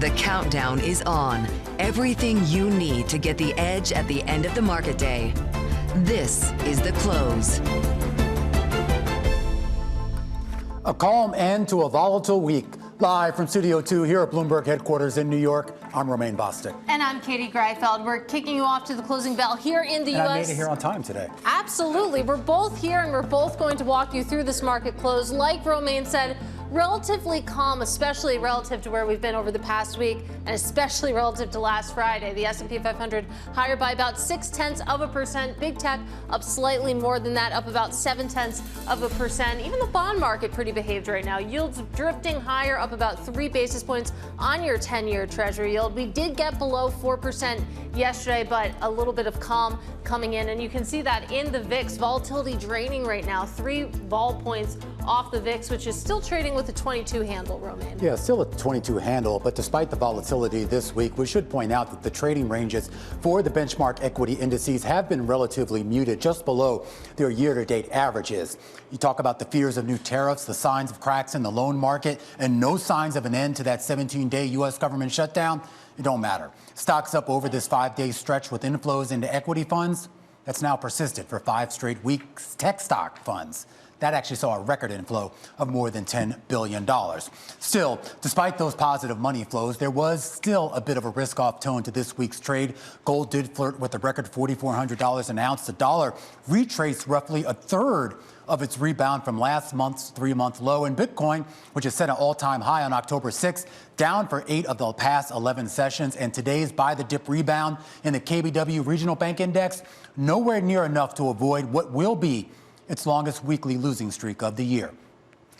The countdown is on. Everything you need to get the edge at the end of the market day. This is The Close. A calm end to a volatile week. Live from Studio 2 here at Bloomberg headquarters in New York, I'm Romaine Bostick. And I'm Katie Greifeld. We're kicking you off to the closing bell here in the U.S. I made it here on time today. Absolutely. We're both here, and we're both going to walk you through this market close. Like Romaine said, relatively calm, especially relative to where we've been over the past week, and especially relative to last Friday. The S&P 500 higher by about 0.6%. Big tech up slightly more than that, up about 0.7%. Even the bond market pretty behaved right now. Yields drifting higher, up about 3 basis points on your 10-year Treasury yield. We did get below 4% yesterday, but a little bit of calm coming in, and you can see that in the VIX. Volatility draining right now, 3 vol points off the VIX, which is still trading with a 22 handle, Romaine. Yeah, still a 22 handle, but despite the volatility this week, we should point out that the trading ranges for the benchmark equity indices have been relatively muted, just below their year-to-date averages. You talk about the fears of new tariffs, the signs of cracks in the loan market, and no signs of an end to that 17-day U.S. government shutdown. It don't matter. Stocks up over this 5-day stretch with inflows into equity funds. That's now persisted for 5 straight weeks. Tech stock funds. That actually saw a record inflow of more than $10 billion. Still, despite those positive money flows, there was still a bit of a risk-off tone to this week's trade. Gold did flirt with a record $4,400 an ounce. The dollar retraced roughly a third of its rebound from last month's 3-month low. And Bitcoin, which is set an all-time high on October 6th, down for 8 of the past 11 sessions. And today's buy-the-dip rebound in the KBW Regional Bank Index, nowhere near enough to avoid what will be its longest weekly losing streak of the year.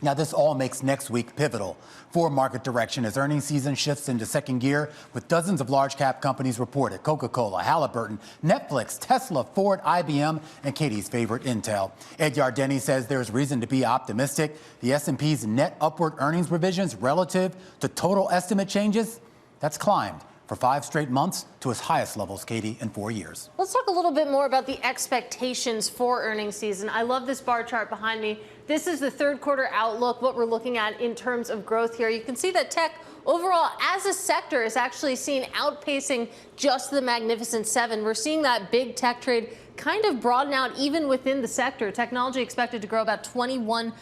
Now, this all makes next week pivotal for market direction as earnings season shifts into second gear with dozens of large cap companies reported: Coca-Cola, Halliburton, Netflix, Tesla, Ford, IBM, and Katie's favorite, Intel. Ed Yardeni says there's reason to be optimistic. The S&P's net upward earnings revisions relative to total estimate changes, that's climbed for 5 straight months to its highest levels, Katie, in 4 years. Let's talk a little bit more about the expectations for earnings season. I love this bar chart behind me. This is the third quarter outlook, what we're looking at in terms of growth here. You can see that tech overall as a sector is actually seen outpacing just the Magnificent Seven. We're seeing that big tech trade kind of broaden out even within the sector. Technology expected to grow about 21%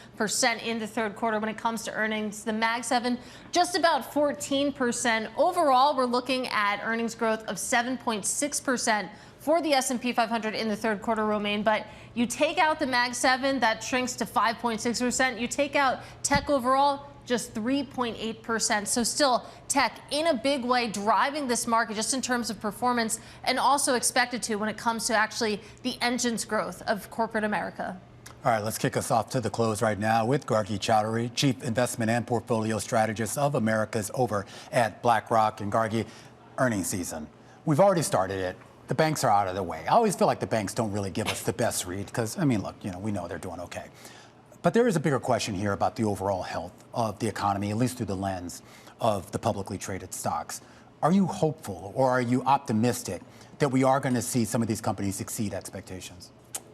in the third quarter when it comes to earnings. The Mag 7 just about 14%. Overall, we're looking at earnings growth of 7.6% for the S&P 500 in the third quarter, Romaine. But you take out the Mag 7, that shrinks to 5.6%. You take out tech overall, just 3.8%. So still tech in a big way driving this market just in terms of performance, and also expected to when it comes to actually the engine's growth of corporate America. All right, let's kick us off to the close right now with Gargi Chaudhuri, Chief Investment and Portfolio Strategist of Americas over at Blackrock. And Gargi, earnings season. We've already started it. The banks are out of the way. I always feel like the banks don't really give us the best read because, I mean, look, we know they're doing okay. But there is a bigger question here about the overall health of the economy, at least through the lens of the publicly traded stocks. Are you hopeful or are you optimistic that we are going to see some of these companies exceed expectations?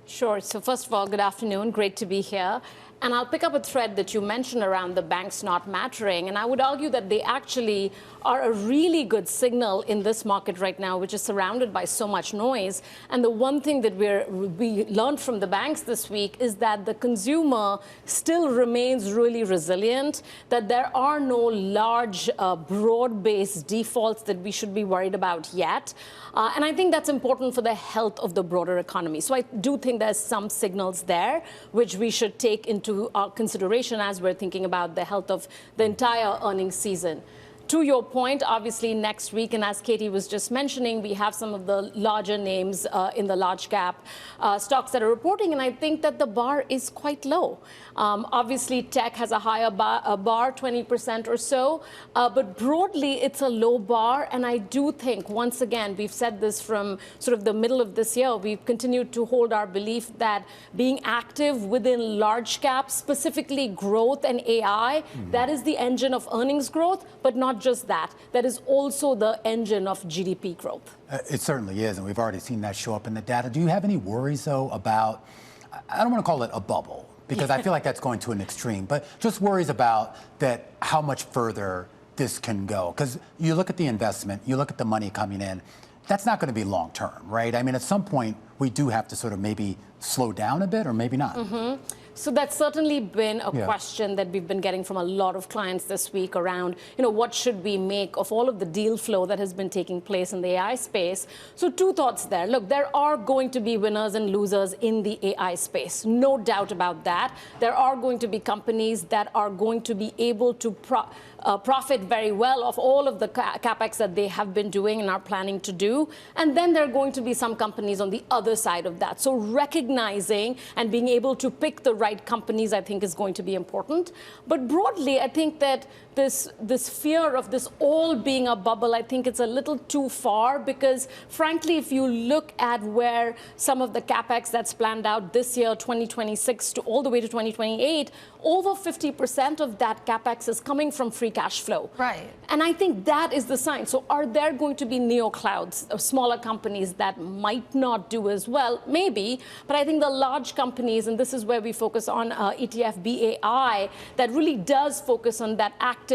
Sure. So first of all, good afternoon. Great to be here. And I'll pick up a thread that you mentioned around the banks not mattering. And I would argue that they actually are a really good signal in this market right now, which is surrounded by so much noise. And the one thing that we learned from the banks this week is that the consumer still remains really resilient, that there are no large, broad-based defaults that we should be worried about yet. And I think that's important for the health of the broader economy. So I do think there's some signals there which we should take into our consideration as we're thinking about the health of the entire earnings season. To your point, obviously next week, and as Katie was just mentioning, we have some of the larger names in the large cap stocks that are reporting, and I think that the bar is quite low. Obviously, tech has a higher bar, 20% or so, but broadly, it's a low bar, and I do think, once again, we've said this from sort of the middle of this year, we've continued to hold our belief that being active within large caps, specifically growth and AI, that is the engine of earnings growth, but not just that. That is also the engine of GDP growth. It certainly is, and we've already seen that show up in the data. Do you have any worries, though, about, I don't want to call it a bubble, because I feel like that's going to an extreme, but just worries about that how much further this can go? Because you look at the investment, you look at the money coming in, that's not going to be long term, right? I mean, at some point, we do have to sort of maybe slow down a bit or maybe not. So that's certainly been a question that we've been getting from a lot of clients this week around, what should we make of all of the deal flow that has been taking place in the AI space? So two thoughts there. Look, there are going to be winners and losers in the AI space. No doubt about that. There are going to be companies that are going to be able to profit very well of all of the capex that they have been doing and are planning to do. And then there are going to be some companies on the other side of that. So recognizing and being able to pick the right companies, I think, is going to be important. But broadly, I think that this fear of this all being a bubble, I think it's a little too far, because frankly, if you look at where some of the capex that's planned out this year, 2026 to all the way to 2028, over 50% of that capex is coming from free cash flow. Right. And I think that is the sign. So are there going to be neo-clouds or smaller companies that might not do as well? Maybe. But I think the large companies, and this is where we focus on ETF BAI, that really does focus on that active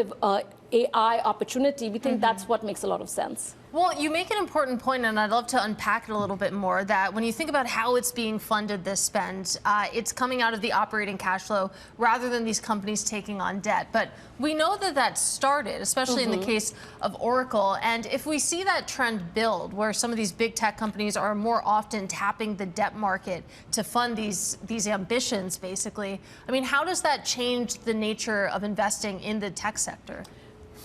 AI opportunity, we think that's what makes a lot of sense. Well, you make an important point, and I'd love to unpack it a little bit more, that when you think about how it's being funded, this spend, it's coming out of the operating cash flow rather than these companies taking on debt. But we know that that started, especially in the case of Oracle. And if we see that trend build, where some of these big tech companies are more often tapping the debt market to fund these ambitions, basically, I mean, how does that change the nature of investing in the tech sector?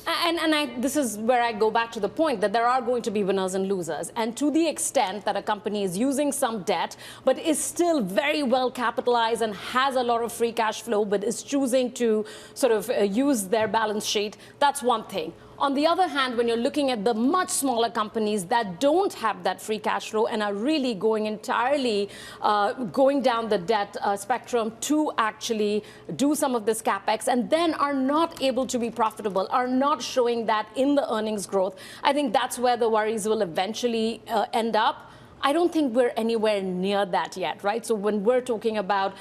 And this is where I go back to the point that there are going to be winners and losers. And to the extent that a company is using some debt, but is still very well capitalized and has a lot of free cash flow, but is choosing to sort of use their balance sheet, that's one thing. On the other hand, when you're looking at the much smaller companies that don't have that free cash flow and are really going entirely going down the debt spectrum to actually do some of this capex, and then are not able to be profitable, are not showing that in the earnings growth, I think that's where the worries will eventually end up. I don't think we're anywhere near that yet, right? So when we're talking about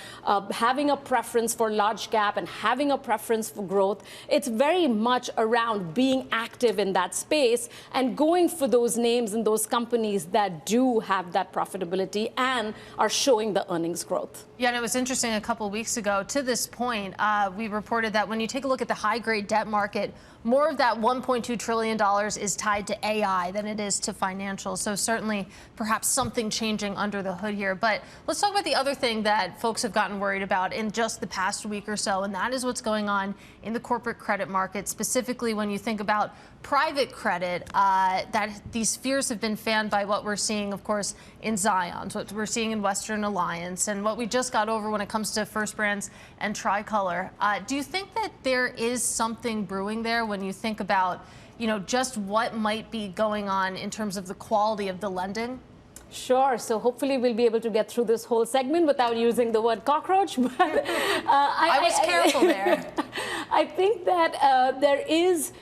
having a preference for large cap and having a preference for growth, it's very much around being active in that space and going for those names and those companies that do have that profitability and are showing the earnings growth. Yeah, and it was interesting a couple of weeks ago, to this point, we reported that when you take a look at the high-grade debt market, more of that $1.2 trillion is tied to AI than it is to financials. So certainly, perhaps something changing under the hood here. But let's talk about the other thing that folks have gotten worried about in just the past week or so, and that is what's going on in the corporate credit market, specifically when you think about private credit, that these fears have been fanned by what we're seeing, of course, in Zions, what we're seeing in Western Alliance, and what we just got over when it comes to First Brands and Tricolor. Do you think that there is something brewing there when you think about, just what might be going on in terms of the quality of the lending? Sure. So hopefully we'll be able to get through this whole segment without using the word cockroach. But I was careful there. I think that there is.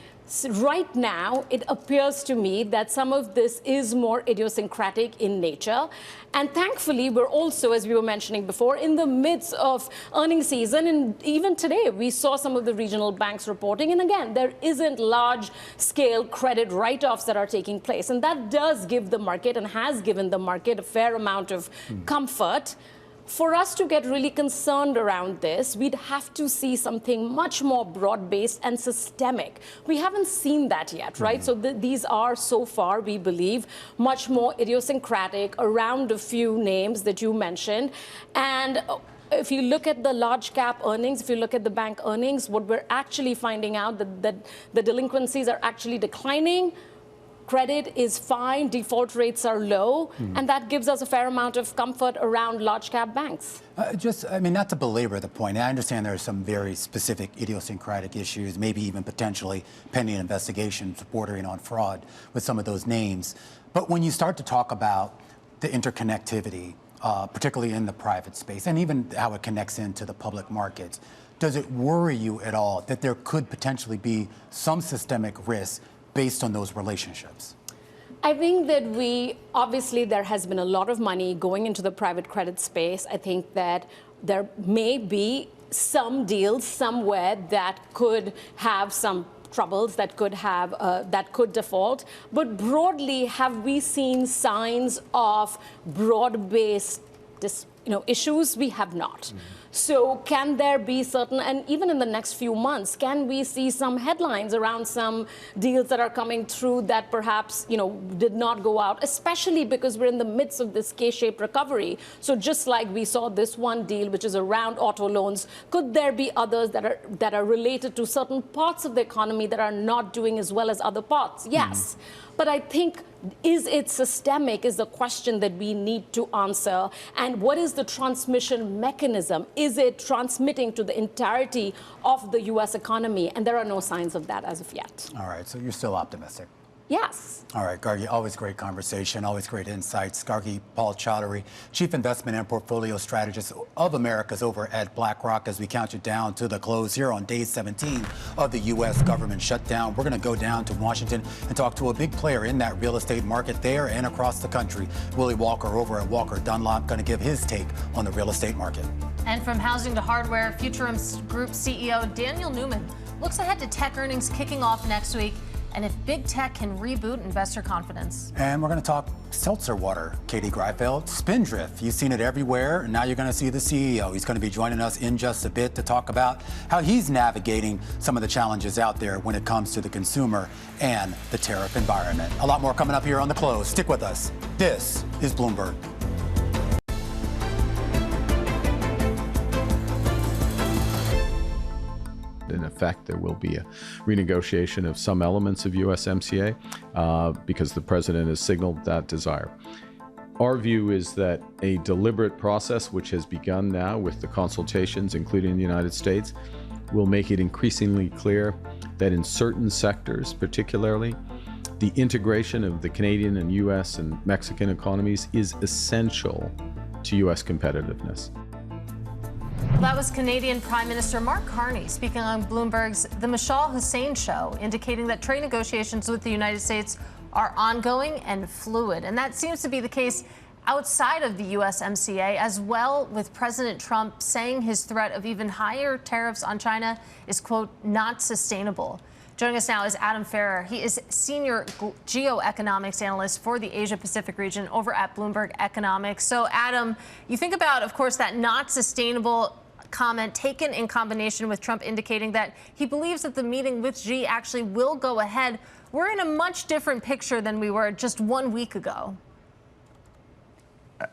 Right now, it appears to me that some of this is more idiosyncratic in nature. And thankfully, we're also, as we were mentioning before, in the midst of earnings season. And even today, we saw some of the regional banks reporting. And again, there isn't large-scale credit write-offs that are taking place. And that does give the market and has given the market a fair amount of comfort. For us to get really concerned around this, we'd have to see something much more broad-based and systemic. We haven't seen that yet, right? So these are, so far, we believe, much more idiosyncratic around a few names that you mentioned. And if you look at the large cap earnings, if you look at the bank earnings, what we're actually finding out that the delinquencies are actually declining. Credit is fine, default rates are low, and that gives us a fair amount of comfort around large cap banks. Not to belabor the point, I understand there are some very specific idiosyncratic issues, maybe even potentially pending investigations bordering on fraud with some of those names. But when you start to talk about the interconnectivity, particularly in the private space, and even how it connects into the public markets, does it worry you at all that there could potentially be some systemic risk based on those relationships? I think that obviously there has been a lot of money going into the private credit space. I think that there may be some deals somewhere that could have some troubles that could default. But broadly, have we seen signs of broad-based issues? We have not. So can there be certain, and even in the next few months, can we see some headlines around some deals that are coming through that perhaps, did not go out, especially because we're in the midst of this K-shaped recovery. So just like we saw this one deal, which is around auto loans, could there be others that are related to certain parts of the economy that are not doing as well as other parts? Yes. But I think, is it systemic is the question that we need to answer. And what is the transmission mechanism? Is it transmitting to the entirety of the U.S. economy? And there are no signs of that as of yet. All right, so you're still optimistic. Yes. All right, Gargi, always great conversation, always great insights. Gargi Paul Chaudhuri, Chief Investment and Portfolio Strategist of Americas over at Blackrock, as we count you down to the close here on day 17 of the U.S. government shutdown. We're going to go down to Washington and talk to a big player in that real estate market there and across the country. Willy Walker over at Walker Dunlop going to give his take on the real estate market. And from housing to hardware, Futurum Group CEO Daniel Newman looks ahead to tech earnings kicking off next week, and if big tech can reboot investor confidence. And we're going to talk seltzer water. Katie Greifeld, Spindrift. You've seen it everywhere, and now you're going to see the CEO. He's going to be joining us in just a bit to talk about how he's navigating some of the challenges out there when it comes to the consumer and the tariff environment. A lot more coming up here on The Close. Stick with us. This is Bloomberg. In effect, there will be a renegotiation of some elements of USMCA because the president has signaled that desire. Our view is that a deliberate process, which has begun now with the consultations, including the United States, will make it increasingly clear that in certain sectors, particularly, the integration of the Canadian and US and Mexican economies is essential to US competitiveness. That was Canadian Prime Minister Mark Carney speaking on Bloomberg's The Mashal Hussein Show, indicating that trade negotiations with the United States are ongoing and fluid. And that seems to be the case outside of the USMCA as well, with President Trump saying his threat of even higher tariffs on China is, quote, not sustainable. Joining us now is Adam Farrar. He is senior geoeconomics analyst for the Asia-Pacific region over at Bloomberg Economics. So, Adam, you think about, of course, that not sustainable comment taken in combination with Trump indicating that he believes that the meeting with Xi actually will go ahead. We're in a much different picture than we were just 1 week ago.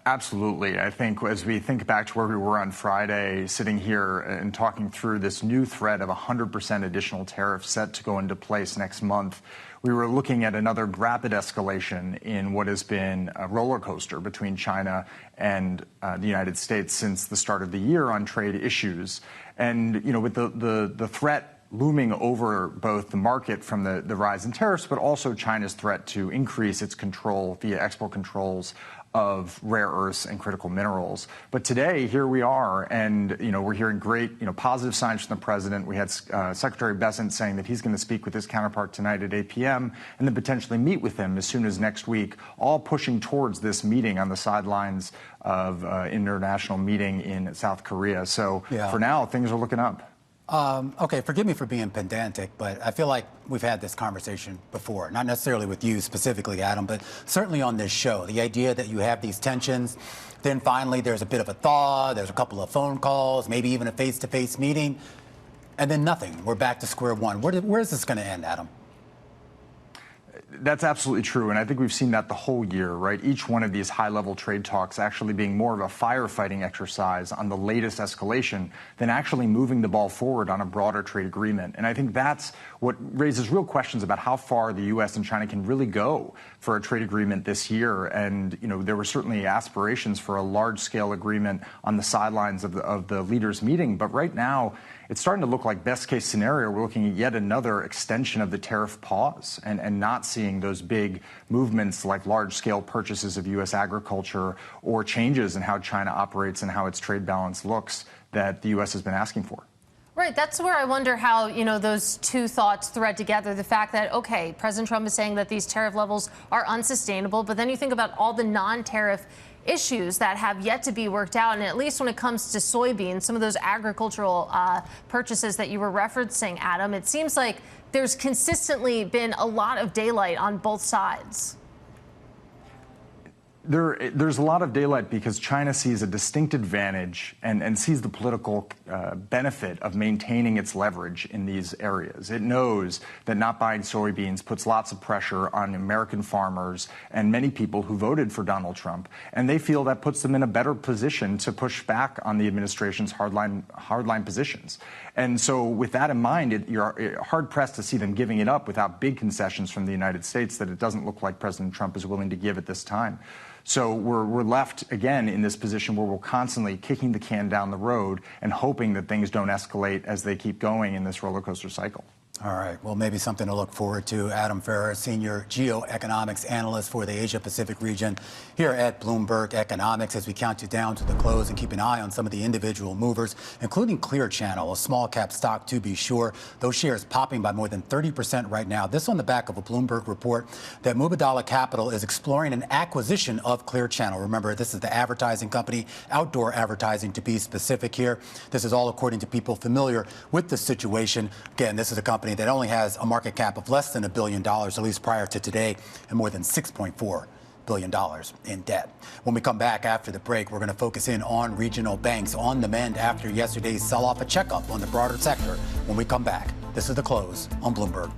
Absolutely. I think as we think back to where we were on Friday, sitting here and talking through this new threat of 100% additional tariffs set to go into place next month, we were looking at another rapid escalation in what has been a roller coaster between China and the United States since the start of the year on trade issues. And, with the threat looming over both the market from the rise in tariffs, but also China's threat to increase its control via export controls of rare earths and critical minerals. But today, here we are, and we're hearing great, positive signs from the president. We had Secretary Bessent saying that he's going to speak with his counterpart tonight at 8 p.m. and then potentially meet with him as soon as next week, all pushing towards this meeting on the sidelines of international meeting in South Korea. So for now, things are looking up. Okay, forgive me for being pedantic, but I feel like we've had this conversation before, not necessarily with you specifically, Adam, but certainly on this show. The idea that you have these tensions, then finally there's a bit of a thaw, there's a couple of phone calls, maybe even a face-to-face meeting, and then nothing. We're back to square one. Where is this going to end, Adam? That's absolutely true, and I think we've seen that the whole year, right? Each one of these high-level trade talks actually being more of a firefighting exercise on the latest escalation than actually moving the ball forward on a broader trade agreement. And I think that's what raises real questions about how far the U.S. and China can really go for a trade agreement this year. And, there were certainly aspirations for a large-scale agreement on the sidelines of the leaders' meeting, but right now, it's starting to look like best case scenario. We're looking at yet another extension of the tariff pause and not seeing those big movements like large scale purchases of U.S. agriculture or changes in how China operates and how its trade balance looks that the U.S. has been asking for. Right. That's where I wonder how, those two thoughts thread together. The fact that, OK, President Trump is saying that these tariff levels are unsustainable. But then you think about all the non-tariff issues that have yet to be worked out. And at least when it comes to soybeans, some of those agricultural purchases that you were referencing, Adam, it seems like there's consistently been a lot of daylight on both sides. There's a lot of daylight because China sees a distinct advantage and sees the political benefit of maintaining its leverage in these areas. It knows that not buying soybeans puts lots of pressure on American farmers and many people who voted for Donald Trump, and they feel that puts them in a better position to push back on the administration's hardline positions. And so with that in mind, you're hard-pressed to see them giving it up without big concessions from the United States that it doesn't look like President Trump is willing to give at this time. So we're left, again, in this position where we're constantly kicking the can down the road and hoping that things don't escalate as they keep going in this roller coaster cycle. All right. Well, maybe something to look forward to. Adam Farrar, senior geoeconomics analyst for the Asia-Pacific region here at Bloomberg Economics, as we count you down to the close and keep an eye on some of the individual movers, including Clear Channel, a small cap stock to be sure. Those shares popping by more than 30% right now. This on the back of a Bloomberg report that Mubadala Capital is exploring an acquisition of Clear Channel. Remember, this is the advertising company, outdoor advertising to be specific here. This is all according to people familiar with the situation. Again, this is a company that only has a market cap of less than $1 billion, at least prior to today, and more than $6.4 billion in debt. When we come back after the break, we're going to focus in on regional banks on the mend after yesterday's sell-off, a checkup on the broader sector. When we come back, this is The Close on Bloomberg.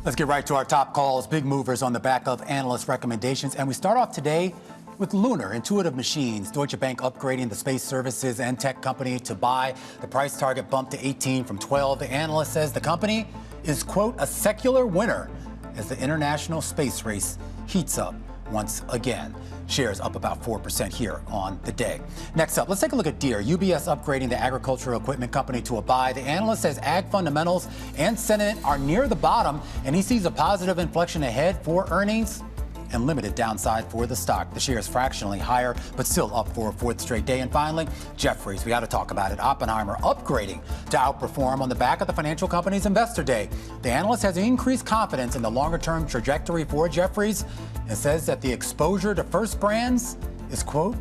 Let's get right to our top calls, big movers on the back of analyst recommendations. And we start off today with Lunar Intuitive Machines. Deutsche Bank upgrading the space services and tech company to buy. The price target bumped to 18 from 12. The analyst says the company is, quote, a secular winner as the international space race heats up once again. Shares up about 4% here on the day. Next up, let's take a look at Deere. UBS upgrading the agricultural equipment company to a buy. The analyst says ag fundamentals and sentiment are near the bottom, and he sees a positive inflection ahead for earnings and limited downside for the stock. The share is fractionally higher, but still up for a fourth straight day. And finally, Jefferies, we got to talk about it. Oppenheimer upgrading to outperform on the back of the financial company's investor day. The analyst has increased confidence in the longer-term trajectory for Jefferies and says that the exposure to First Brands is, quote,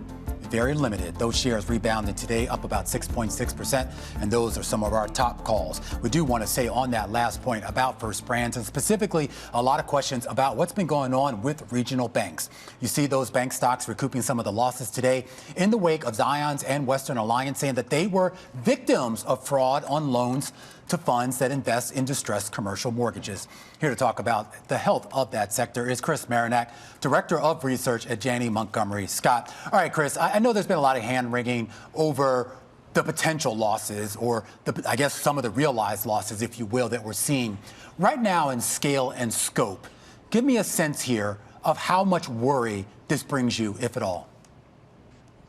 very limited. Those shares rebounded today, up about 6.6%, and those are some of our top calls. We do want to say on that last point about First Brands, and specifically a lot of questions about what's been going on with regional banks. You see those bank stocks recouping some of the losses today in the wake of Zions and Western Alliance saying that they were victims of fraud on loans to funds that invest in distressed commercial mortgages. Here to talk about the health of that sector is Chris Marinac, Director of Research at Janney Montgomery Scott. All right, Chris, I know there's been a lot of hand-wringing over the potential losses, or I guess some of the realized losses, if you will, that we're seeing. Right now in scale and scope, give me a sense here of how much worry this brings you, if at all.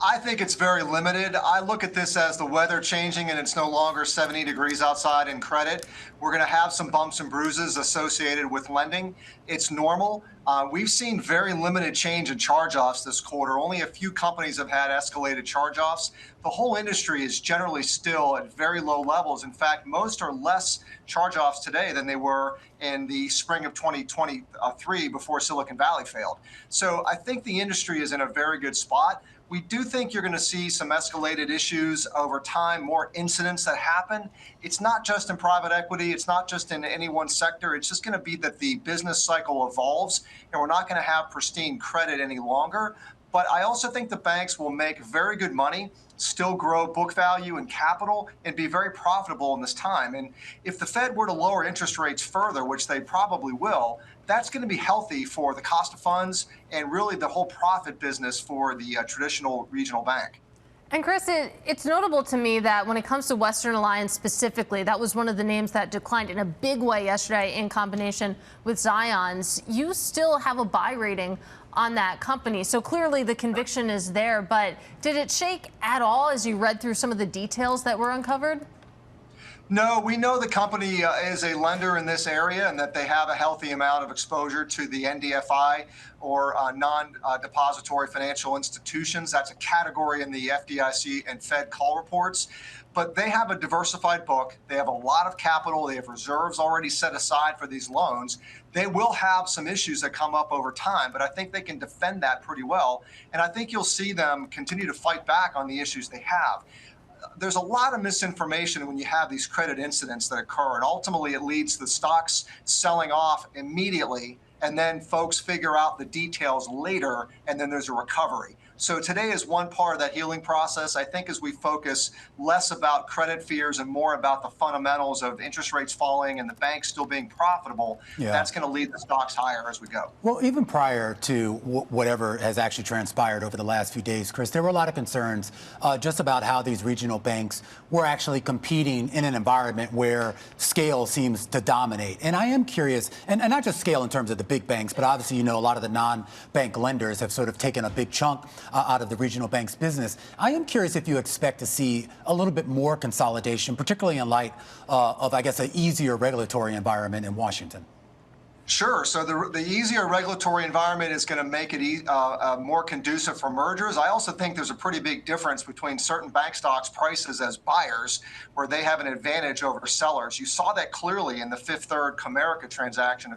I think it's very limited. I look at this as the weather changing and it's no longer 70 degrees outside in credit. We're going to have some bumps and bruises associated with lending. It's normal. We've seen very limited change in charge-offs this quarter. Only a few companies have had escalated charge-offs. The whole industry is generally still at very low levels. In fact, most are less charge-offs today than they were in the spring of 2023 before Silicon Valley failed. So I think the industry is in a very good spot. We do think you're going to see some escalated issues over time, more incidents that happen. It's not just in private equity. It's not just in any one sector. It's just going to be that the business cycle evolves, and we're not going to have pristine credit any longer. But I also think the banks will make very good money, still grow book value and capital, and be very profitable in this time. And if the Fed were to lower interest rates further, which they probably will, that's going to be healthy for the cost of funds and really the whole profit business for the traditional regional bank. And Chris, it's notable to me that when it comes to Western Alliance specifically, that was one of the names that declined in a big way yesterday in combination with Zions. You still have a buy rating on that company. So clearly the conviction is there, but did it shake at all as you read through some of the details that were uncovered? No, we know the company is a lender in this area and that they have a healthy amount of exposure to the NDFI or non-depository financial institutions. That's a category in the FDIC and Fed call reports. But they have a diversified book. They have a lot of capital. They have reserves already set aside for these loans. They will have some issues that come up over time, but I think they can defend that pretty well. And I think you'll see them continue to fight back on the issues they have. there's a lot of misinformation when you have these credit incidents that occur, and ultimately it leads to the stocks selling off immediately, and then folks figure out the details later, and then there's a recovery. So today is one part of that healing process. I think as we focus less about credit fears and more about the fundamentals of interest rates falling and the banks still being profitable, that's going to lead the stocks higher as we go. Well, even prior to whatever has actually transpired over the last few days, Chris, there were a lot of concerns just about how these regional banks were actually competing in an environment where scale seems to dominate. And I am curious, and not just scale in terms of the big banks, but obviously, you know, a lot of the non-bank lenders have sort of taken a big chunk out of the regional bank's business. I am curious if you expect to see a little bit more consolidation, particularly in light of, I guess, an easier regulatory environment in Washington. Sure. So the easier regulatory environment is going to make it more conducive for mergers. I also think there's a pretty big difference between certain bank stocks' prices as buyers, where they have an advantage over sellers. You saw that clearly in the Fifth Third Comerica transaction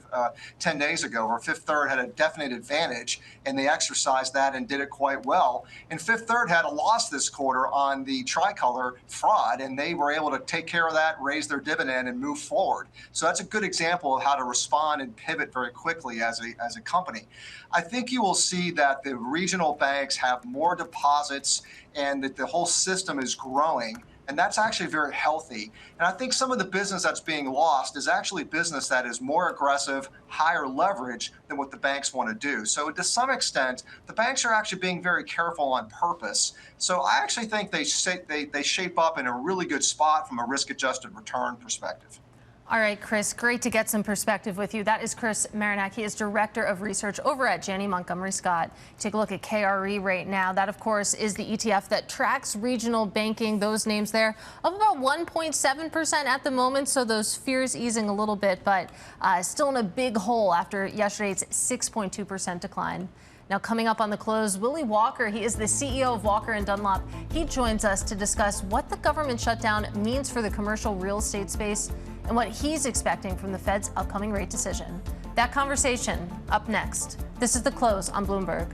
10 days ago, where Fifth Third had a definite advantage, and they exercised that and did it quite well. And Fifth Third had a loss this quarter on the tricolor fraud, and they were able to take care of that, raise their dividend, and move forward. So that's a good example of how to respond and pivot very quickly as a company. I think you will see that the regional banks have more deposits and that the whole system is growing. And that's actually very healthy. And I think some of the business that's being lost is actually business that is more aggressive, higher leverage than what the banks want to do. So to some extent, the banks are actually being very careful on purpose. So I actually think they shape up in a really good spot from a risk-adjusted return perspective. All right, Chris, great to get some perspective with you. That is Chris Marinac. He is Director of Research over at Janney Montgomery Scott. Take a look at KRE right now. That, of course, is the ETF that tracks regional banking. Those names there of about 1.7% at the moment, so those fears easing a little bit, but still in a big hole after yesterday's 6.2% decline. Now, coming up on the close, Willy Walker, he is the CEO of Walker & Dunlop. He joins us to discuss what the government shutdown means for the commercial real estate space and what he's expecting from the Fed's upcoming rate decision. That conversation up next. This is The Close on Bloomberg.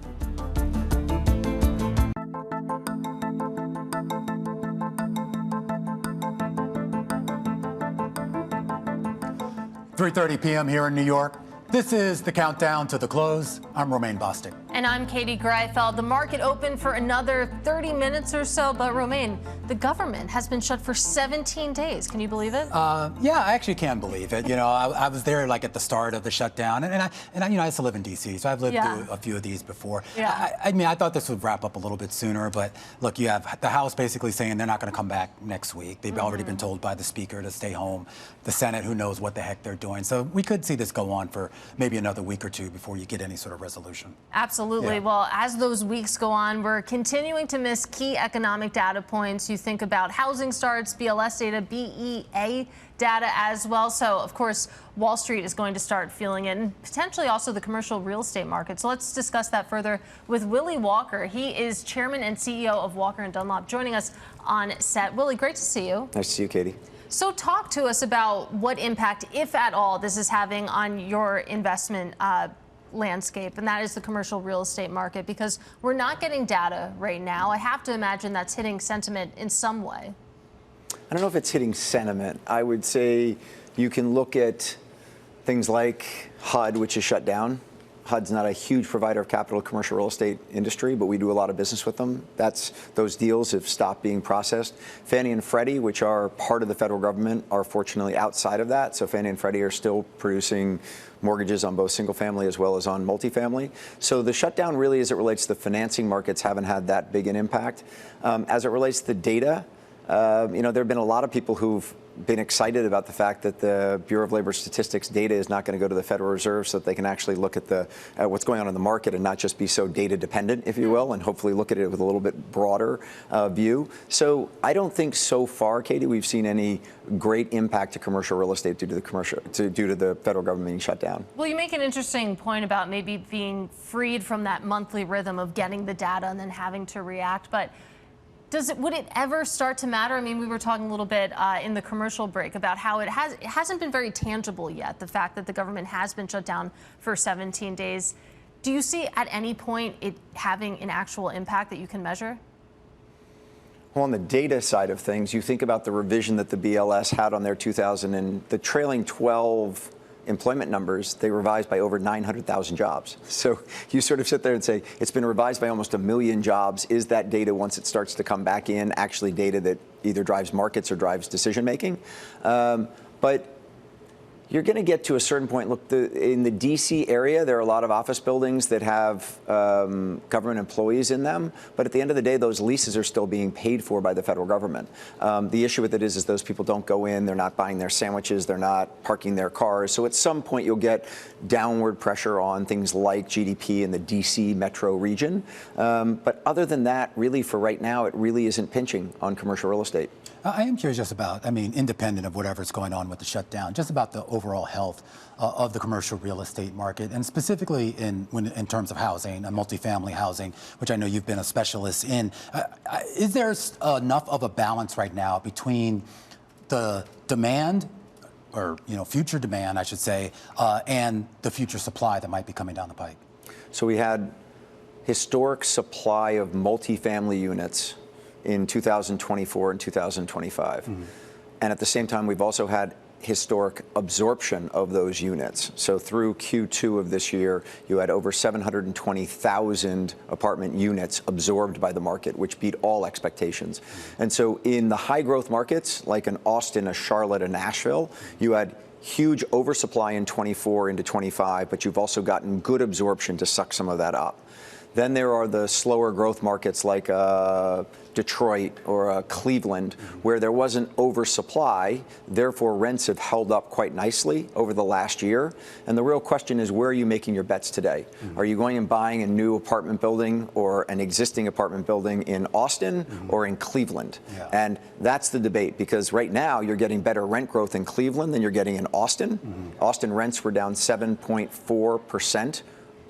.30 p.m. here in New York. This is the countdown to the close. I'm Romaine Bostick. And I'm Katie Greifeld. The market opened for another 30 minutes or so, but Romaine, the government has been shut for 17 days. Can you believe it? Yeah, I actually can believe it. You know, I was there like at the start of the shutdown, and I you know, I used to live in D.C., so I've lived through a few of these before. Yeah. I mean, I thought this would wrap up a little bit sooner, but look, you have the House basically saying they're not going to come back next week. They've already been told by the Speaker to stay home. The Senate, who knows what the heck they're doing. So we could see this go on for maybe another week or two before you get any sort of resolution. Absolutely. Yeah. Well, as those weeks go on, we're continuing to miss key economic data points. You think about housing starts, BLS data, BEA data as well. So, of course, Wall Street is going to start feeling it, and potentially also the commercial real estate market. So let's discuss that further with Willy Walker. He is chairman and CEO of Walker & Dunlop, joining us on set. Willy, great to see you. Nice to see you, Katie. So talk to us about what impact, if at all, this is having on your investment landscape, and that is the commercial real estate market, because we're not getting data right now. I have to imagine that's hitting sentiment in some way. I don't know if it's hitting sentiment. I would say you can look at things like HUD, which is shut down. HUD's not a huge provider of capital to commercial real estate industry, but we do a lot of business with them. Those deals have stopped being processed. Fannie and Freddie, which are part of the federal government, are fortunately outside of that. So Fannie and Freddie are still producing mortgages on both single family as well as on multifamily. So the shutdown really, as it relates to the financing markets, haven't had that big an impact. As it relates to data, you know, there have been a lot of people who've been excited about the fact that the Bureau of Labor Statistics data is not going to go to the Federal Reserve, so that they can actually look at what's going on in the market and not just be so data dependent, if you will, and hopefully look at it with a little bit broader view. So I don't think so far, Katie, we've seen any great impact to commercial real estate due to the federal government being shut down. Well, you make an interesting point about maybe being freed from that monthly rhythm of getting the data and then having to react, but would it ever start to matter? I mean, we were talking a little bit in the commercial break about how it hasn't been very tangible yet, the fact that the government has been shut down for 17 days. Do you see at any point it having an actual impact that you can measure? Well, on the data side of things, you think about the revision that the BLS had on their the trailing 12 employment numbers, they revised by over 900,000 jobs. So you sort of sit there and say, it's been revised by almost 1 million jobs. Is that data, once it starts to come back in, actually data that either drives markets or drives decision making? But you're going to get to a certain point. Look, in the D.C. area, there are a lot of office buildings that have government employees in them. But at the end of the day, those leases are still being paid for by the federal government. The issue with it is those people don't go in. They're not buying their sandwiches. They're not parking their cars. So at some point, you'll get downward pressure on things like GDP in the D.C. metro region. But other than that, really, for right now, it really isn't pinching on commercial real estate. I am curious just about, independent of whatever's going on with the shutdown, just about the overall health of the commercial real estate market, and specifically in terms of housing, multifamily housing, which I know you've been a specialist in. Is there enough of a balance right now between the demand, or future demand, I should say, and the future supply that might be coming down the pike? So we had historic supply of multifamily units in 2024 and 2025. Mm-hmm. And at the same time, we've also had historic absorption of those units. So through Q2 of this year, you had over 720,000 apartment units absorbed by the market, which beat all expectations. Mm-hmm. And so in the high growth markets, like in Austin, a Charlotte, and Nashville, you had huge oversupply in 24 into 25, but you've also gotten good absorption to suck some of that up. Then there are the slower growth markets like Detroit or Cleveland, where there wasn't oversupply. Therefore, rents have held up quite nicely over the last year. And the real question is, where are you making your bets today? Mm-hmm. Are you going and buying a new apartment building or an existing apartment building in Austin or in Cleveland? Yeah. And that's the debate, because right now you're getting better rent growth in Cleveland than you're getting in Austin. Mm-hmm. Austin rents were down 7.4%.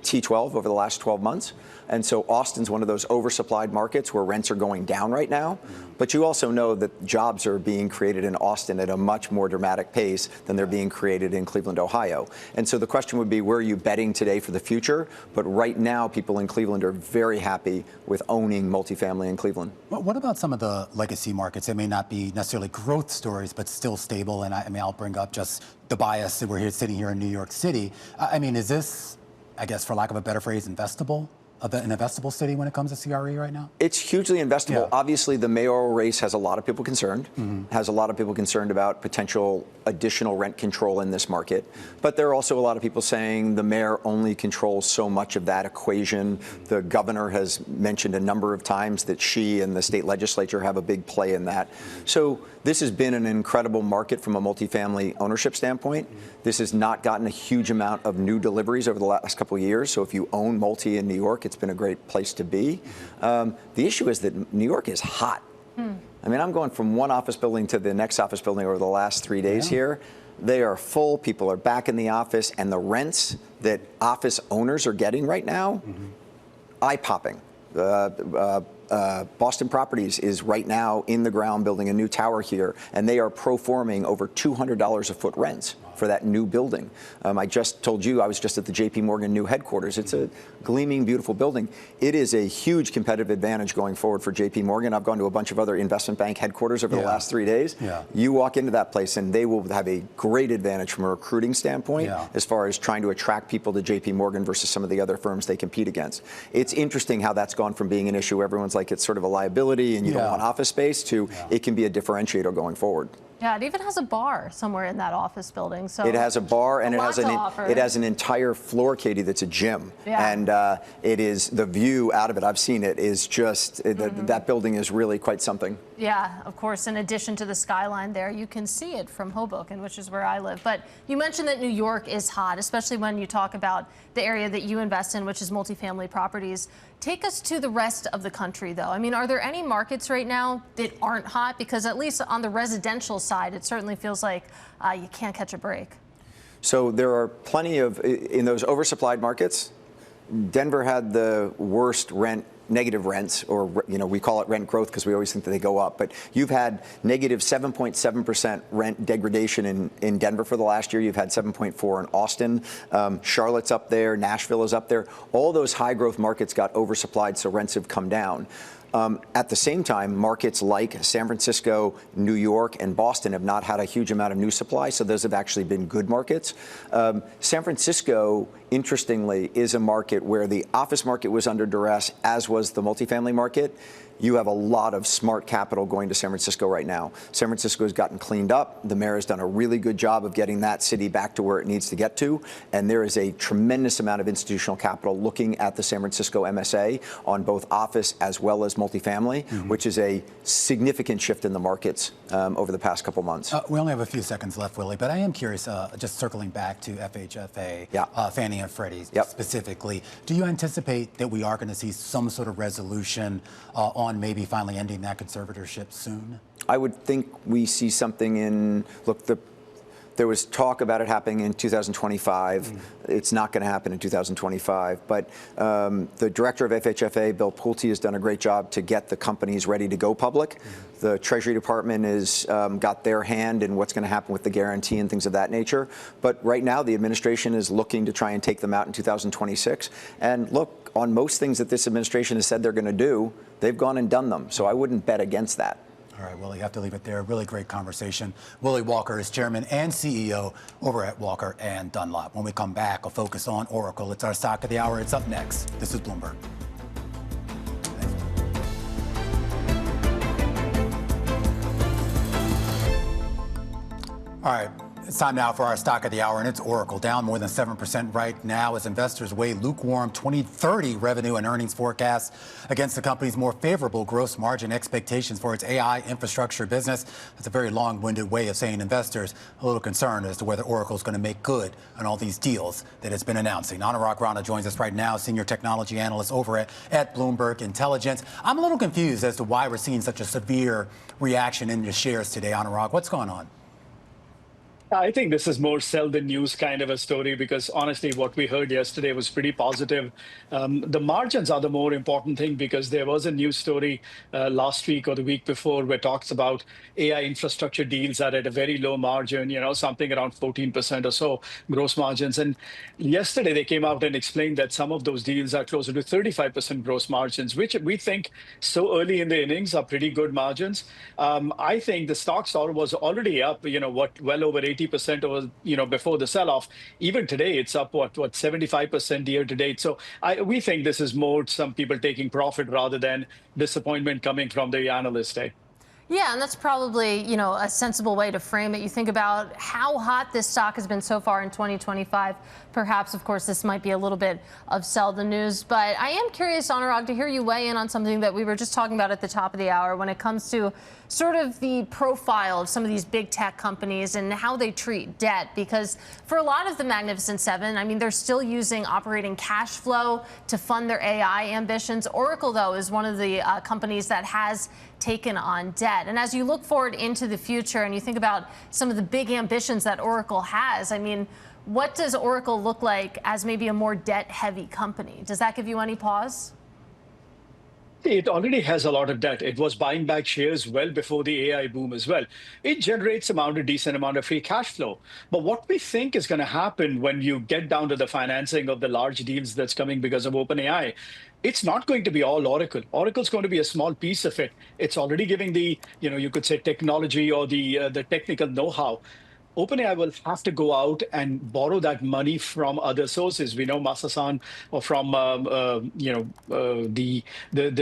T12 over the last 12 months. And so Austin's one of those oversupplied markets where rents are going down right now. But you also know that jobs are being created in Austin at a much more dramatic pace than they're being created in Cleveland, Ohio. And so the question would be, where are you betting today for the future? But right now, people in Cleveland are very happy with owning multifamily in Cleveland. What about some of the legacy markets that may not be necessarily growth stories, but still stable? And I'll bring up just the bias that we're sitting here in New York City. Is this, I guess, for lack of a better phrase, investable? An investable city when it comes to CRE right now? It's hugely investable. Yeah. Obviously, the mayoral race has a lot of people concerned, has a lot of people concerned about potential additional rent control in this market. But there are also a lot of people saying the mayor only controls so much of that equation. The governor has mentioned a number of times that she and the state legislature have a big play in that. So this has been an incredible market from a multifamily ownership standpoint. This has not gotten a huge amount of new deliveries over the last couple of years. So if you own multi in New York, it's been a great place to be. The issue is that New York is hot. I'm going from one office building to the next office building over the last 3 days here. They are full. People are back in the office. And the rents that office owners are getting right now, eye-popping. Boston Properties is right now in the ground building a new tower here, and they are pro-forming over $200 a foot rents for that new building. I just told you I was just at the J.P. Morgan new headquarters. It's a gleaming, beautiful building. It is a huge competitive advantage going forward for J.P. Morgan. I've gone to a bunch of other investment bank headquarters over the last 3 days. Yeah. You walk into that place, and they will have a great advantage from a recruiting standpoint as far as trying to attract people to J.P. Morgan versus some of the other firms they compete against. It's interesting how that's gone from being an issue. Everyone's like, it's sort of a liability and you don't want office space, to it can be a differentiator going forward. Yeah, it even has a bar somewhere in that office building. So it has a bar, and it has an entire floor, Katie, that's a gym. Yeah. And it is, the view out of it, I've seen it, is just, that building is really quite something. Yeah, of course, in addition to the skyline there, you can see it from Hoboken, which is where I live. But you mentioned that New York is hot, especially when you talk about the area that you invest in, which is multifamily properties. Take us to the rest of the country, though. Are there any markets right now that aren't hot? Because at least on the residential side, it certainly feels like you can't catch a break. So there are plenty of, in those oversupplied markets, Denver had the worst negative rents, or we call it rent growth because we always think that they go up. But you've had negative 7.7% rent degradation in Denver for the last year. You've had 7.4 in Austin. Charlotte's up there. Nashville is up there. All those high growth markets got oversupplied, so rents have come down. At the same time, markets like San Francisco, New York, and Boston have not had a huge amount of new supply, so those have actually been good markets. San Francisco, interestingly, is a market where the office market was under duress, as was the multifamily market. You have a lot of smart capital going to San Francisco right now. San Francisco has gotten cleaned up. The mayor has done a really good job of getting that city back to where it needs to get to. And there is a tremendous amount of institutional capital looking at the San Francisco MSA on both office as well as multifamily, which is a significant shift in the markets over the past couple months. We only have a few seconds left, Willie, but I am curious, just circling back to FHFA, Fannie and Freddie specifically. Do you anticipate that we are going to see some sort of resolution on maybe finally ending that conservatorship soon? I would think we see something in, look, there was talk about it happening in 2025. It's not going to happen in 2025. But the director of FHFA, Bill Pulte, has done a great job to get the companies ready to go public. The Treasury Department has got their hand in what's going to happen with the guarantee and things of that nature. But right now, the administration is looking to try and take them out in 2026. And look, on most things that this administration has said they're going to do, they've gone and done them. So I wouldn't bet against that. All right, Willie, you have to leave it there. Really great conversation. Willy Walker is chairman and CEO over at Walker and Dunlop. When we come back, we'll focus on Oracle. It's our stock of the hour. It's up next. This is Bloomberg. All right. It's time now for our stock of the hour, and it's Oracle, down more than 7% right now as investors weigh lukewarm 2030 revenue and earnings forecasts against the company's more favorable gross margin expectations for its AI infrastructure business. That's a very long-winded way of saying investors a little concerned as to whether Oracle is going to make good on all these deals that it's been announcing. Anurag Rana joins us right now, senior technology analyst over at Bloomberg Intelligence. I'm a little confused as to why we're seeing such a severe reaction in the shares today. Anurag, what's going on? I think this is more sell than news kind of a story because honestly, what we heard yesterday was pretty positive. The margins are the more important thing because there was a news story last week or the week before where talks about AI infrastructure deals are at a very low margin, something around 14% or so gross margins. And yesterday they came out and explained that some of those deals are closer to 35% gross margins, which we think so early in the innings are pretty good margins. I think the stock was already up, well over 80% over, before the sell-off. Even today, it's up, 75% year to date. So we think this is more some people taking profit rather than disappointment coming from the analyst day. Yeah, and that's probably, a sensible way to frame it. You think about how hot this stock has been so far in 2025. Perhaps, of course, this might be a little bit of sell the news. But I am curious, Anurag, to hear you weigh in on something that we were just talking about at the top of the hour when it comes to sort of the profile of some of these big tech companies and how they treat debt. Because for a lot of the Magnificent Seven, I mean, they're still using operating cash flow to fund their AI ambitions. Oracle, though, is one of the companies that has taken on debt. And as you look forward into the future and you think about some of the big ambitions that Oracle has, I mean, what does Oracle look like as maybe a more debt-heavy company? Does that give you any pause? It already has a lot of debt. It was buying back shares well before the AI boom as well. It generates a decent amount of free cash flow. But what we think is going to happen when you get down to the financing of the large deals that's coming because of OpenAI, it's not going to be all Oracle. Oracle's going to be a small piece of it. It's already giving the, you could say technology or the technical know-how. OpenAI will have to go out and borrow that money from other sources. We know Masasan or from the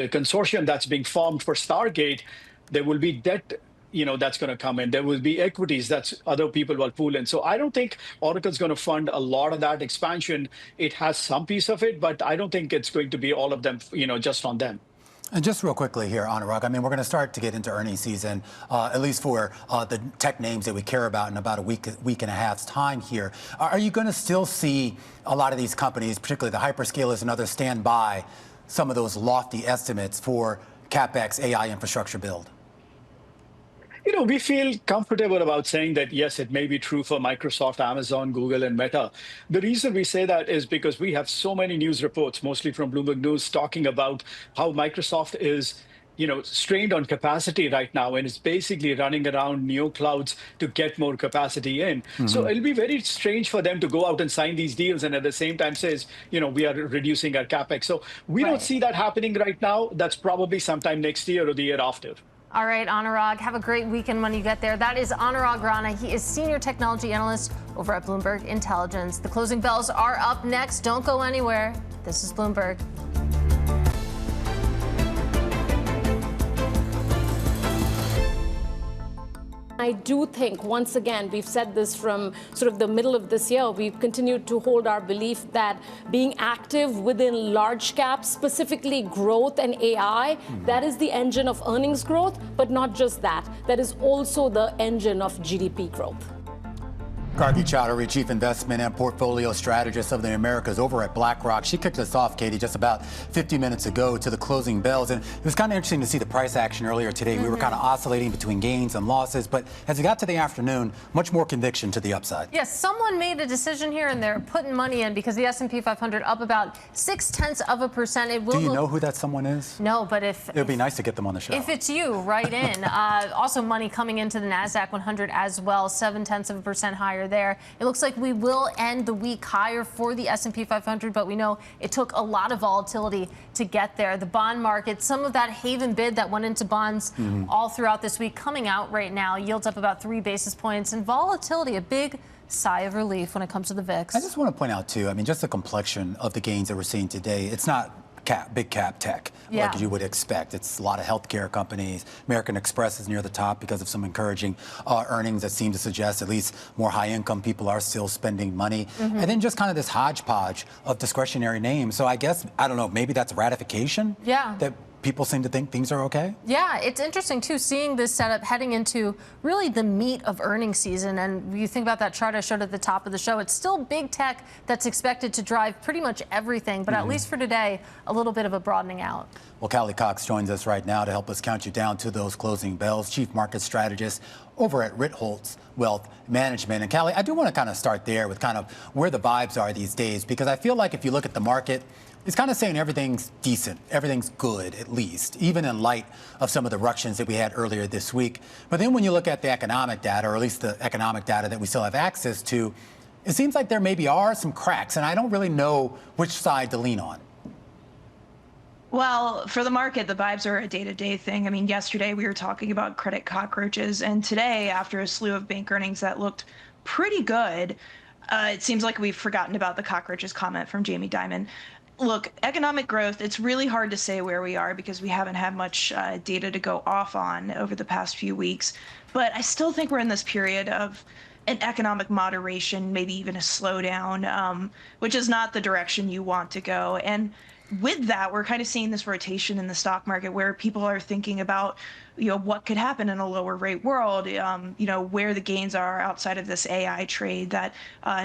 consortium that's being formed for Stargate. There will be debt, that's going to come in. There will be equities that other people will pool in. So I don't think Oracle's going to fund a lot of that expansion. It has some piece of it, but I don't think it's going to be all of them, just on them. And just real quickly here, Anurag, I mean, we're going to start to get into earnings season, at least for the tech names that we care about in about a week and a half's time here. Are you going to still see a lot of these companies, particularly the hyperscalers and others, stand by some of those lofty estimates for CapEx AI infrastructure build? We feel comfortable about saying that, yes, it may be true for Microsoft, Amazon, Google, and Meta. The reason we say that is because we have so many news reports, mostly from Bloomberg News, talking about how Microsoft is strained on capacity right now, and it's basically running around neo clouds to get more capacity in. So it'll be very strange for them to go out and sign these deals and at the same time says, we are reducing our capex. So we don't see that happening right now. That's probably sometime next year or the year after. All right, Anurag, have a great weekend when you get there. That is Anurag Rana. He is Senior Technology Analyst over at Bloomberg Intelligence. The closing bells are up next. Don't go anywhere. This is Bloomberg. I do think, once again, we've said this from sort of the middle of this year, we've continued to hold our belief that being active within large caps, specifically growth and AI, that is the engine of earnings growth, but not just that. That is also the engine of GDP growth. Gargi Chaudhuri, Chief Investment and Portfolio Strategist of the Americas over at Blackrock. She kicked us off, Katie, just about 50 minutes ago to the closing bells. And it was kind of interesting to see the price action earlier today. We were kind of oscillating between gains and losses. But as we got to the afternoon, much more conviction to the upside. Yes, someone made a decision here and they're putting money in because the S&P 500 up about 0.6%. It will. Do you know who that someone is? No, but if... It would be nice to get them on the show. If it's you, write in. Also money coming into the NASDAQ 100 as well, 0.7% higher there. It looks like we will end the week higher for the S&P 500, but we know it took a lot of volatility to get there. The bond market, some of that haven bid that went into bonds all throughout this week coming out right now, yields up about 3 basis points, and volatility, a big sigh of relief when it comes to the VIX. I just want to point out, too, I mean, just the complexion of the gains that we're seeing today. It's not big cap tech, like you would expect. It's a lot of healthcare companies. American Express is near the top because of some encouraging earnings that seem to suggest at least more high-income people are still spending money. And then just kind of this hodgepodge of discretionary names. So I guess, I don't know, maybe that's ratification? That people seem to think things are okay? Yeah, it's interesting, too, seeing this setup heading into really the meat of earnings season. And you think about that chart I showed at the top of the show, it's still big tech that's expected to drive pretty much everything. But at least for today, a little bit of a broadening out. Well, Callie Cox joins us right now to help us count you down to those closing bells. Chief Market Strategist over at Ritholtz Wealth Management. And Callie, I do want to kind of start there with kind of where the vibes are these days, because I feel like if you look at the market, it's kind of saying everything's decent, everything's good, at least, even in light of some of the ructions that we had earlier this week. But then when you look at the economic data, or at least the economic data that we still have access to, it seems like there maybe are some cracks, and I don't really know which side to lean on. Well, for the market, the vibes are a day-to-day thing. I mean, yesterday we were talking about credit cockroaches, and today, after a slew of bank earnings that looked pretty good, it seems like we've forgotten about the cockroaches comment from Jamie Dimon. Look, economic growth, it's really hard to say where we are because we haven't had much data to go off on over the past few weeks. But I still think we're in this period of an economic moderation, maybe even a slowdown, which is not the direction you want to go. And with that, we're kind of seeing this rotation in the stock market where people are thinking about, what could happen in a lower rate world, where the gains are outside of this AI trade that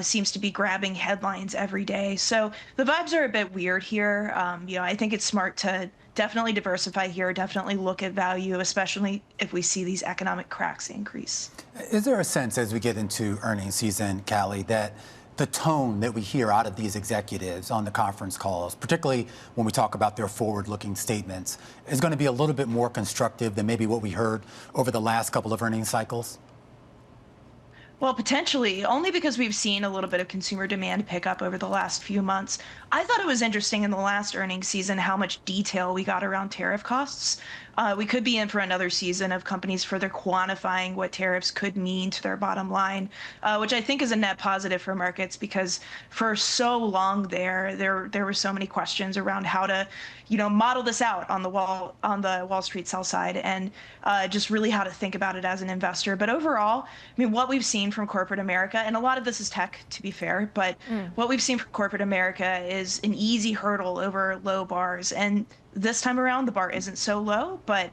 seems to be grabbing headlines every day. So the vibes are a bit weird here. I think it's smart to definitely diversify here, definitely look at value, especially if we see these economic cracks increase. Is there a sense as we get into earnings season, Callie, that the tone that we hear out of these executives on the conference calls, particularly when we talk about their forward-looking statements, is going to be a little bit more constructive than maybe what we heard over the last couple of earnings cycles? Well, potentially, only because we've seen a little bit of consumer demand pick up over the last few months. I thought it was interesting in the last earnings season how much detail we got around tariff costs. We could be in for another season of companies further quantifying what tariffs could mean to their bottom line, which I think is a net positive for markets because for so long there were so many questions around how to, model this out on the Wall Street sell side and just really how to think about it as an investor. But overall, I mean, what we've seen from corporate America, and a lot of this is tech, to be fair, but what we've seen from corporate America is an easy hurdle over low bars. And this time around, the bar isn't so low, but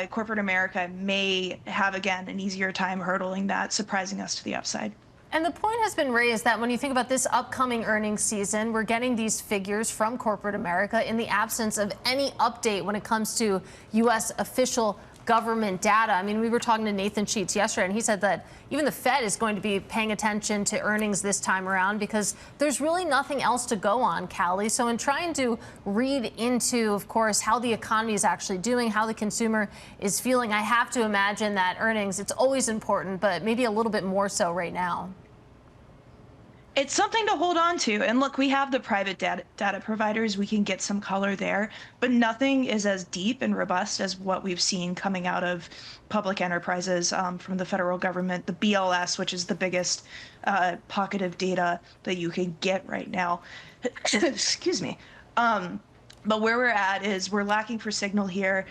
corporate America may have, again, an easier time hurdling that, surprising us to the upside. And the point has been raised that when you think about this upcoming earnings season, we're getting these figures from corporate America in the absence of any update when it comes to U.S. official government data. I mean, we were talking to Nathan Sheets yesterday, and he said that even the Fed is going to be paying attention to earnings this time around because there's really nothing else to go on, Callie. So in trying to read into, of course, how the economy is actually doing, how the consumer is feeling, I have to imagine that earnings, it's always important, but maybe a little bit more so right now. It's something to hold on to. And look, we have the private data providers. We can get some color there, but nothing is as deep and robust as what we've seen coming out of public enterprises from the federal government, the BLS, which is the biggest pocket of data that you can get right now. Excuse me. But where we're at is we're lacking for signal here.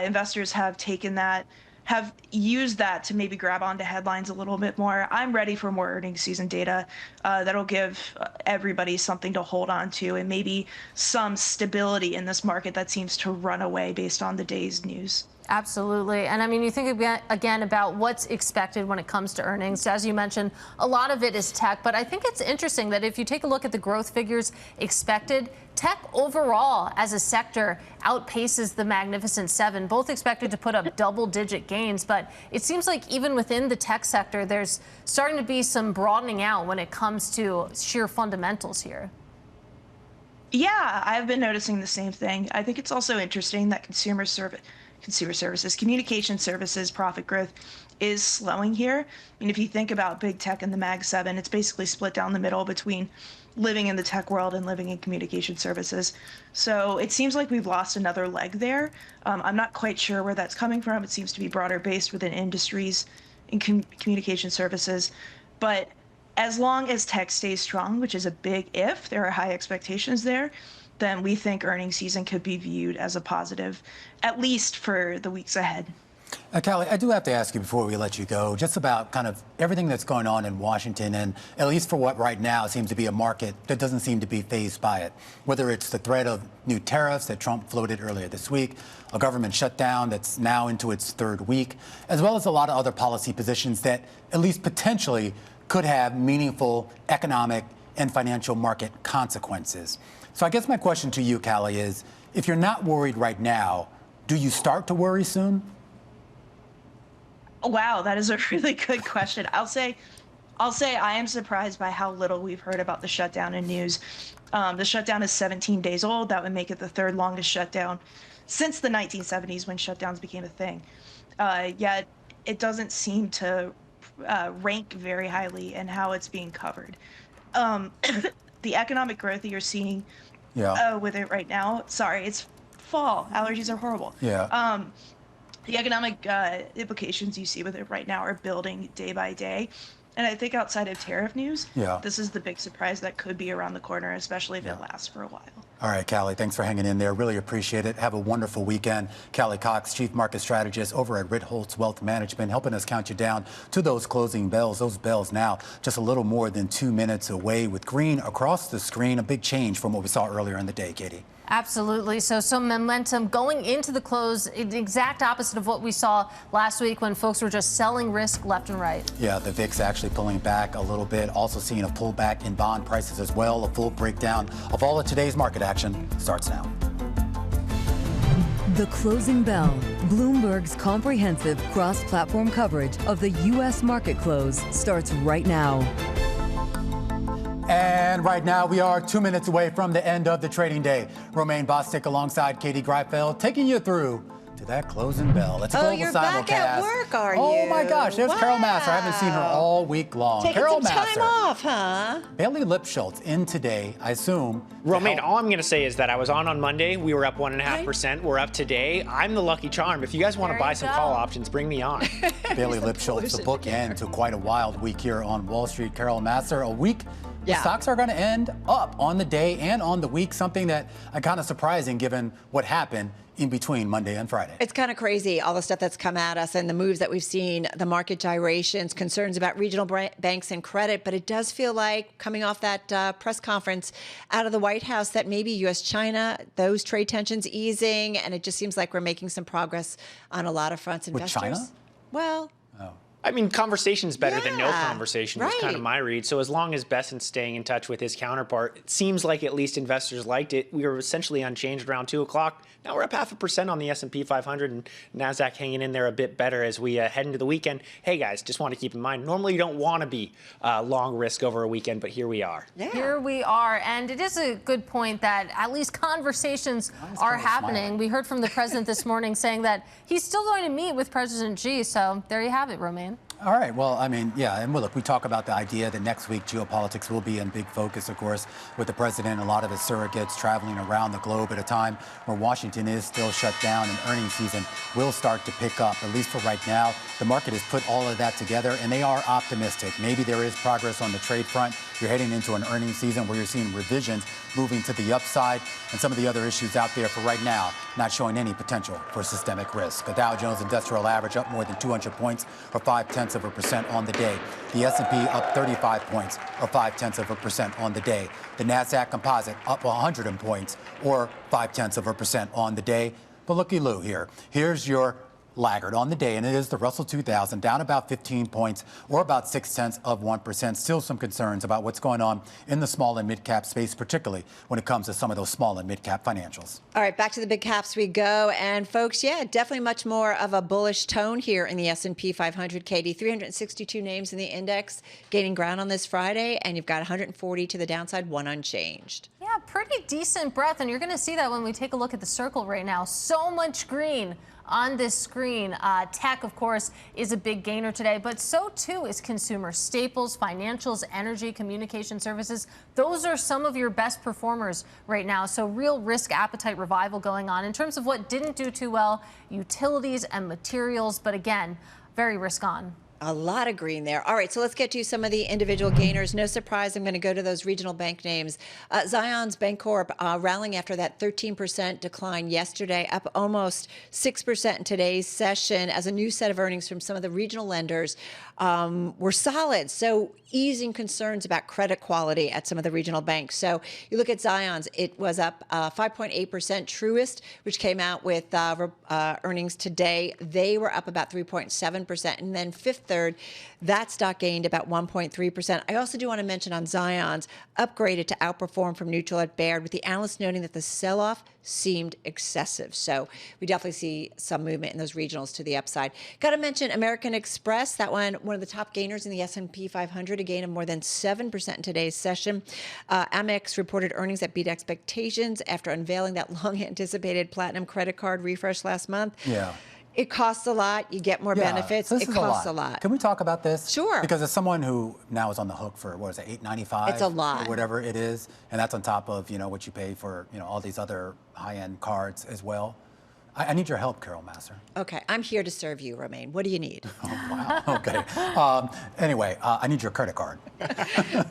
Investors have taken that, have used that to maybe grab onto headlines a little bit more. I'm ready for more earnings season data that'll give everybody something to hold on to and maybe some stability in this market that seems to run away based on the day's news. Absolutely. And I mean, you think again about what's expected when it comes to earnings. As you mentioned, a lot of it is tech, but I think it's interesting that if you take a look at the growth figures expected, tech overall as a sector outpaces the Magnificent Seven, both expected to put up double-digit gains. But it seems like even within the tech sector, there's starting to be some broadening out when it comes to sheer fundamentals here. Yeah, I've been noticing the same thing. I think it's also interesting that consumer services, communication services profit growth is slowing here. I mean, if you think about big tech and the Mag 7, it's basically split down the middle between living in the tech world and living in communication services. So it seems like we've lost another leg there. I'm not quite sure where that's coming from. It seems to be broader based within industries and communication services. But as long as tech stays strong, which is a big if, there are high expectations there, then we think earnings season could be viewed as a positive, at least for the weeks ahead. Callie, I do have to ask you before we let you go, just about kind of everything that's going on in Washington, and at least for what right now seems to be a market that doesn't seem to be fazed by it, whether it's the threat of new tariffs that Trump floated earlier this week, a government shutdown that's now into its third week, as well as a lot of other policy positions that at least potentially could have meaningful economic and financial market consequences. So I guess my question to you, Callie, is if you're not worried right now, do you start to worry soon? Wow, that is a really good question. I'll say I am surprised by how little we've heard about the shutdown in news. The shutdown is 17 days old. That would make it the third longest shutdown since the 1970s when shutdowns became a thing. Yet it doesn't seem to rank very highly in how it's being covered. The economic growth that you're seeing with it right now, sorry, it's fall. Allergies are horrible. Yeah. The economic implications you see with it right now are building day by day. And I think outside of tariff news, this is the big surprise that could be around the corner, especially if it lasts for a while. All right, Callie, thanks for hanging in there. Really appreciate it. Have a wonderful weekend. Callie Cox, Chief Market Strategist over at Ritholtz Wealth Management, helping us count you down to those closing bells. Those bells now just a little more than 2 minutes away with green across the screen. A big change from what we saw earlier in the day, Katie. Absolutely. So some momentum going into the close, the exact opposite of what we saw last week when folks were just selling risk left and right. Yeah, the VIX actually pulling back a little bit, also seeing a pullback in bond prices as well. A full breakdown of all of today's market action starts now. The Closing Bell, Bloomberg's comprehensive cross-platform coverage of the U.S. market close starts right now. And right now, we are 2 minutes away from the end of the trading day. Romaine Bostick alongside Katie Greifeld taking you through to that closing bell. It's a global you're simulcast. back at work, are you? Oh my gosh, there's Carol Massar. I haven't seen her all week long. Taking Carol some Massar. time off, huh? Bailey Lipschultz in today, I assume. Romaine, all I'm going to say is that I was on Monday. We were up 1.5%. We're up today. I'm the lucky charm. If you guys want to buy some call options, bring me on. Bailey Lipschultz, the bookend to quite a wild week here on Wall Street. Carol Massar, a week. The stocks are going to end up on the day and on the week, something that kind of surprising given what happened in between Monday and Friday. It's kind of crazy, all the stuff that's come at us and the moves that we've seen, the market gyrations, concerns about regional banks and credit. But it does feel like coming off that press conference out of the White House that maybe U.S.-China, those trade tensions easing, and it just seems like we're making some progress on a lot of fronts. Investors. With China? Well... I mean, conversation's better than no conversation is right. kind of my read. So as long as Besant's staying in touch with his counterpart, it seems like at least investors liked it. We were essentially unchanged around 2 o'clock. Now we're up 0.5% on the S&P 500 and NASDAQ hanging in there a bit better as we head into the weekend. Hey, guys, just want to keep in mind, normally you don't want to be long risk over a weekend, but here we are. Yeah. Here we are. And it is a good point that at least conversations are happening. Smiling. We heard from the president this morning saying that he's still going to meet with President Xi. So there you have it, Romain. All right. Well, I mean, yeah. And look, we talk about the idea that next week geopolitics will be in big focus, of course, with the president and a lot of his surrogates traveling around the globe at a time where Washington is still shut down and earnings season will start to pick up. At least for right now, the market has put all of that together and they are optimistic. Maybe there is progress on the trade front. You're heading into an earnings season where you're seeing revisions moving to the upside and some of the other issues out there for right now not showing any potential for systemic risk. The Dow Jones Industrial Average up more than 200 points or 0.5% on the day. The S&P up 35 points or 0.5% on the day. The Nasdaq Composite up 100 points or 0.5% on the day. But looky-loo here. Here's your laggard on the day, and it is the Russell 2000, down about 15 points or about 0.6%. Still some concerns about what's going on in the small and mid-cap space, particularly when it comes to some of those small and mid-cap financials. All right, back to the big caps we go. And folks, yeah, definitely much more of a bullish tone here in the S&P 500. Katie, 362 names in the index gaining ground on this Friday, and you've got 140 to the downside, 1 unchanged. Yeah, pretty decent breadth, and you're going to see that when we take a look at the circle right now. So much green on this screen. Tech, of course, is a big gainer today, but so too is consumer staples, financials, energy, communication services. Those are some of your best performers right now. So real risk appetite revival going on. In terms of what didn't do too well, utilities and materials, but again, very risk on. A lot of green there. All right, so let's get to some of the individual gainers. No surprise, I'm going to go to those regional bank names. Zions Bancorp rallying after that 13% decline yesterday, up almost 6% in today's session as a new set of earnings from some of the regional lenders were solid. So easing concerns about credit quality at some of the regional banks. So you look at Zions, it was up 5.8%. Truist, which came out with earnings today, they were up about 3.7%. And then Fifth Third, that stock gained about 1.3%. I also do want to mention on Zions, upgraded to outperform from neutral at Baird, with the analysts noting that the sell-off seemed excessive. So we definitely see some movement in those regionals to the upside. Got to mention American Express, that one of the top gainers in the S&P 500, a gain of more than 7% in today's session. Amex reported earnings that beat expectations after unveiling that long-anticipated platinum credit card refresh last month. Yeah. It costs a lot. You get more benefits. It costs a lot. Can we talk about this? Sure. Because as someone who now is on the hook for, what is it, $8.95? It's a lot. Or whatever it is. And that's on top of, what you pay for, all these other high-end cards as well. I need your help, Carol Massar. Okay. I'm here to serve you, Romain. What do you need? Oh, wow. Okay. Anyway, I need your credit card.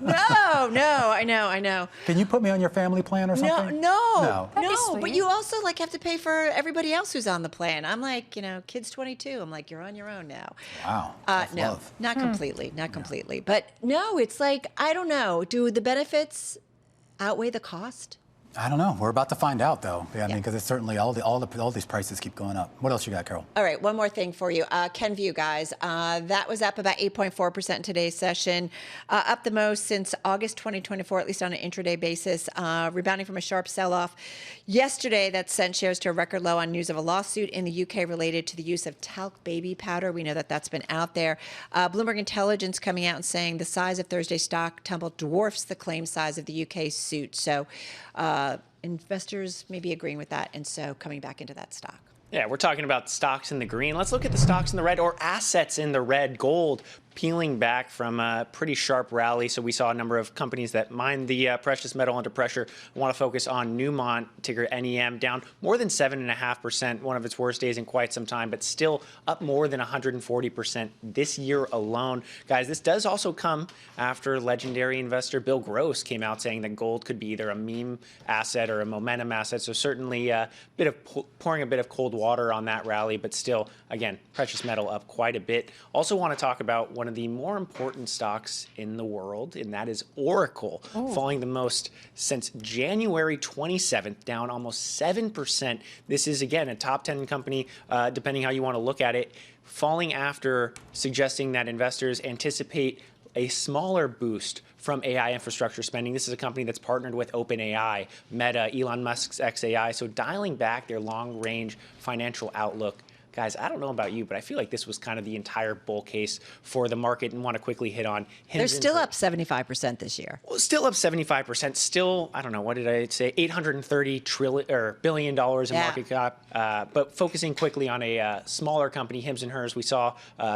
No, I know. Can you put me on your family plan or something? No. But you also have to pay for everybody else who's on the plan. I'm like, kid's 22. I'm like, you're on your own now. Wow. No, love. not completely, But no, it's like, I don't know. Do the benefits outweigh the cost? I don't know. We're about to find out, though. I mean, because it's certainly all these prices keep going up. What else you got, Carol? All right, one more thing for you. Kenvue, guys, that was up about 8.4% in today's session, up the most since August 2024, at least on an intraday basis, rebounding from a sharp sell-off yesterday that sent shares to a record low on news of a lawsuit in the UK related to the use of talc baby powder. We know that that's been out there. Bloomberg Intelligence coming out and saying the size of Thursday's stock tumble dwarfs the claim size of the UK suit. So investors may be agreeing with that, and so coming back into that stock. Yeah, we're talking about stocks in the green. Let's look at the stocks in the red, or assets in the red. Gold peeling back from a pretty sharp rally. So we saw a number of companies that mine the precious metal under pressure. I want to focus on Newman, ticker NEM, down more than 7.5%, one of its worst days in quite some time, but still up more than 140% this year alone. Guys, this does also come after legendary investor Bill Gross came out saying that gold could be either a meme asset or a momentum asset. So certainly pouring a bit of cold water on that rally, but still, again, precious metal up quite a bit. Also want to talk about one of the more important stocks in the world, and that is Oracle, falling the most since January 27th, down almost 7%. This is, again, a top 10 company, depending how you want to look at it. falling after suggesting that investors anticipate a smaller boost from AI infrastructure spending. This is a company that's partnered with OpenAI, Meta, Elon Musk's xAI, so dialing back their long-range financial outlook. Guys, I don't know about you, but I feel like this was kind of the entire bull case for the market, and want to quickly hit on him. They're still up 75% this year. Well, still up 75%. Still, I don't know, what did I say? $830 billion in market cap. But focusing quickly on a smaller company, Hims & Hers, we saw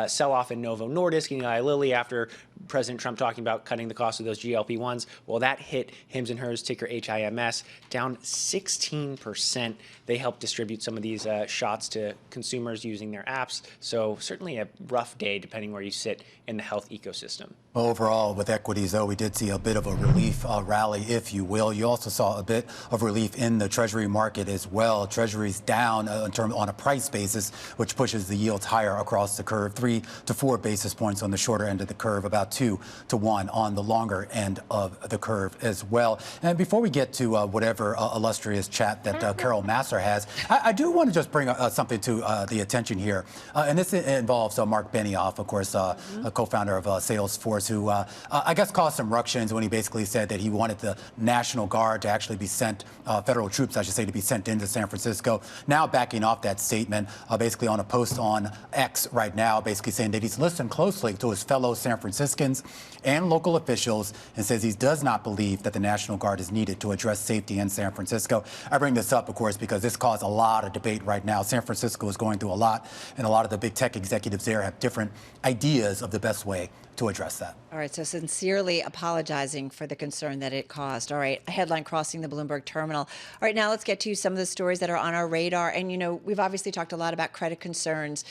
sell-off in Novo Nordisk and Eli Lilly after President Trump talking about cutting the cost of those GLP-1s. Well, that hit Hims & Hers, ticker HIMS, down 16%. They help distribute some of these shots to consumers using their apps. So certainly a rough day depending where you sit in the health ecosystem. Overall, with equities, though, we did see a bit of a relief rally, if you will. You also saw a bit of relief in the Treasury market as well. Treasuries down on a price basis, which pushes the yields higher across the curve, 3 to 4 basis points on the shorter end of the curve, about 2 to 1 on the longer end of the curve as well. And before we get to whatever illustrious chat that Carol Massar has, I do want to just bring something to the attention here. And this involves Mark Benioff, of course, a co-founder of Salesforce, who I guess caused some ructions when he basically said that he wanted the National Guard to actually be sent, federal troops, I should say, to be sent into San Francisco. Now backing off that statement, basically on a post on X right now, basically saying that he's listened closely to his fellow San Franciscans and local officials and says he does not believe that the National Guard is needed to address safety in San Francisco. I bring this up, of course, because this caused a lot of debate right now. San Francisco is going through a lot, and a lot of the big tech executives there have different ideas of the best way to address that. All right, so sincerely apologizing for the concern that it caused. All right, a headline crossing the Bloomberg terminal. All right, now let's get to some of the stories that are on our radar. And, you know, we've obviously talked a lot about credit concerns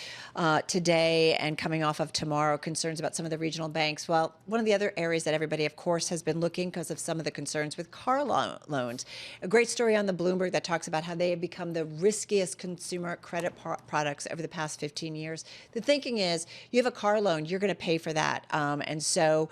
today and coming off of tomorrow, concerns about some of the regional banks. Well, one of the other areas that everybody, of course, has been looking because of some of the concerns with car loans. A great story on the Bloomberg that talks about how they have become the riskiest consumer credit products over the past 15 years. The thinking is you have a car loan, you're going to pay for that. And so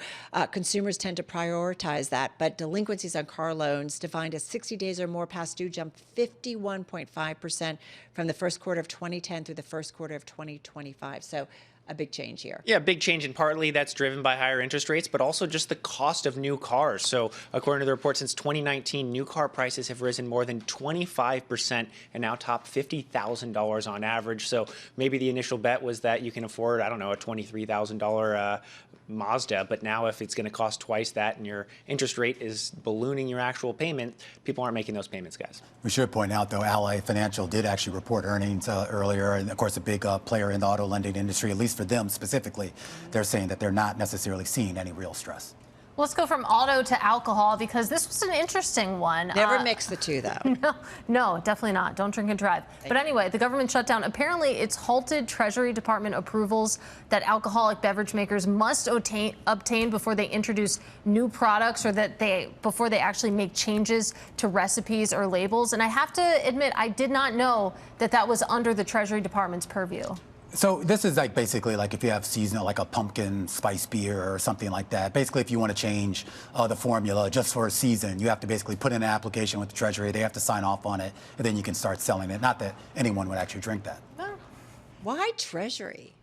consumers tend to prioritize that. But delinquencies on car loans defined as 60 days or more past due jumped 51.5% from the first quarter of 2010 through the first quarter of 2025. So a big change here. Yeah, big change, and partly that's driven by higher interest rates, but also just the cost of new cars. So according to the report, since 2019, new car prices have risen more than 25% and now top $50,000 on average. So maybe the initial bet was that you can afford, I don't know, a $23,000 Mazda, but now if it's going to cost twice that and your interest rate is ballooning your actual payment, people aren't making those payments, guys. We should point out, though, Ally Financial did actually report earnings earlier, and of course a big player in the auto lending industry, at least for them specifically. They're saying that they're not necessarily seeing any real stress. Let's go from auto to alcohol, because this was an interesting one. Never mix the two, though. No, definitely not. Don't drink and drive. But anyway, the government shutdown, apparently it's halted Treasury Department approvals that alcoholic beverage makers must obtain before they introduce new products, or that before they actually make changes to recipes or labels. And I have to admit, I did not know that that was under the Treasury Department's purview. So this is like basically like if you have seasonal, like a pumpkin spice beer or something like that. Basically, if you want to change the formula just for a season, you have to basically put in an application with the Treasury. They have to sign off on it, and then you can start selling it. Not that anyone would actually drink that. Why Treasury?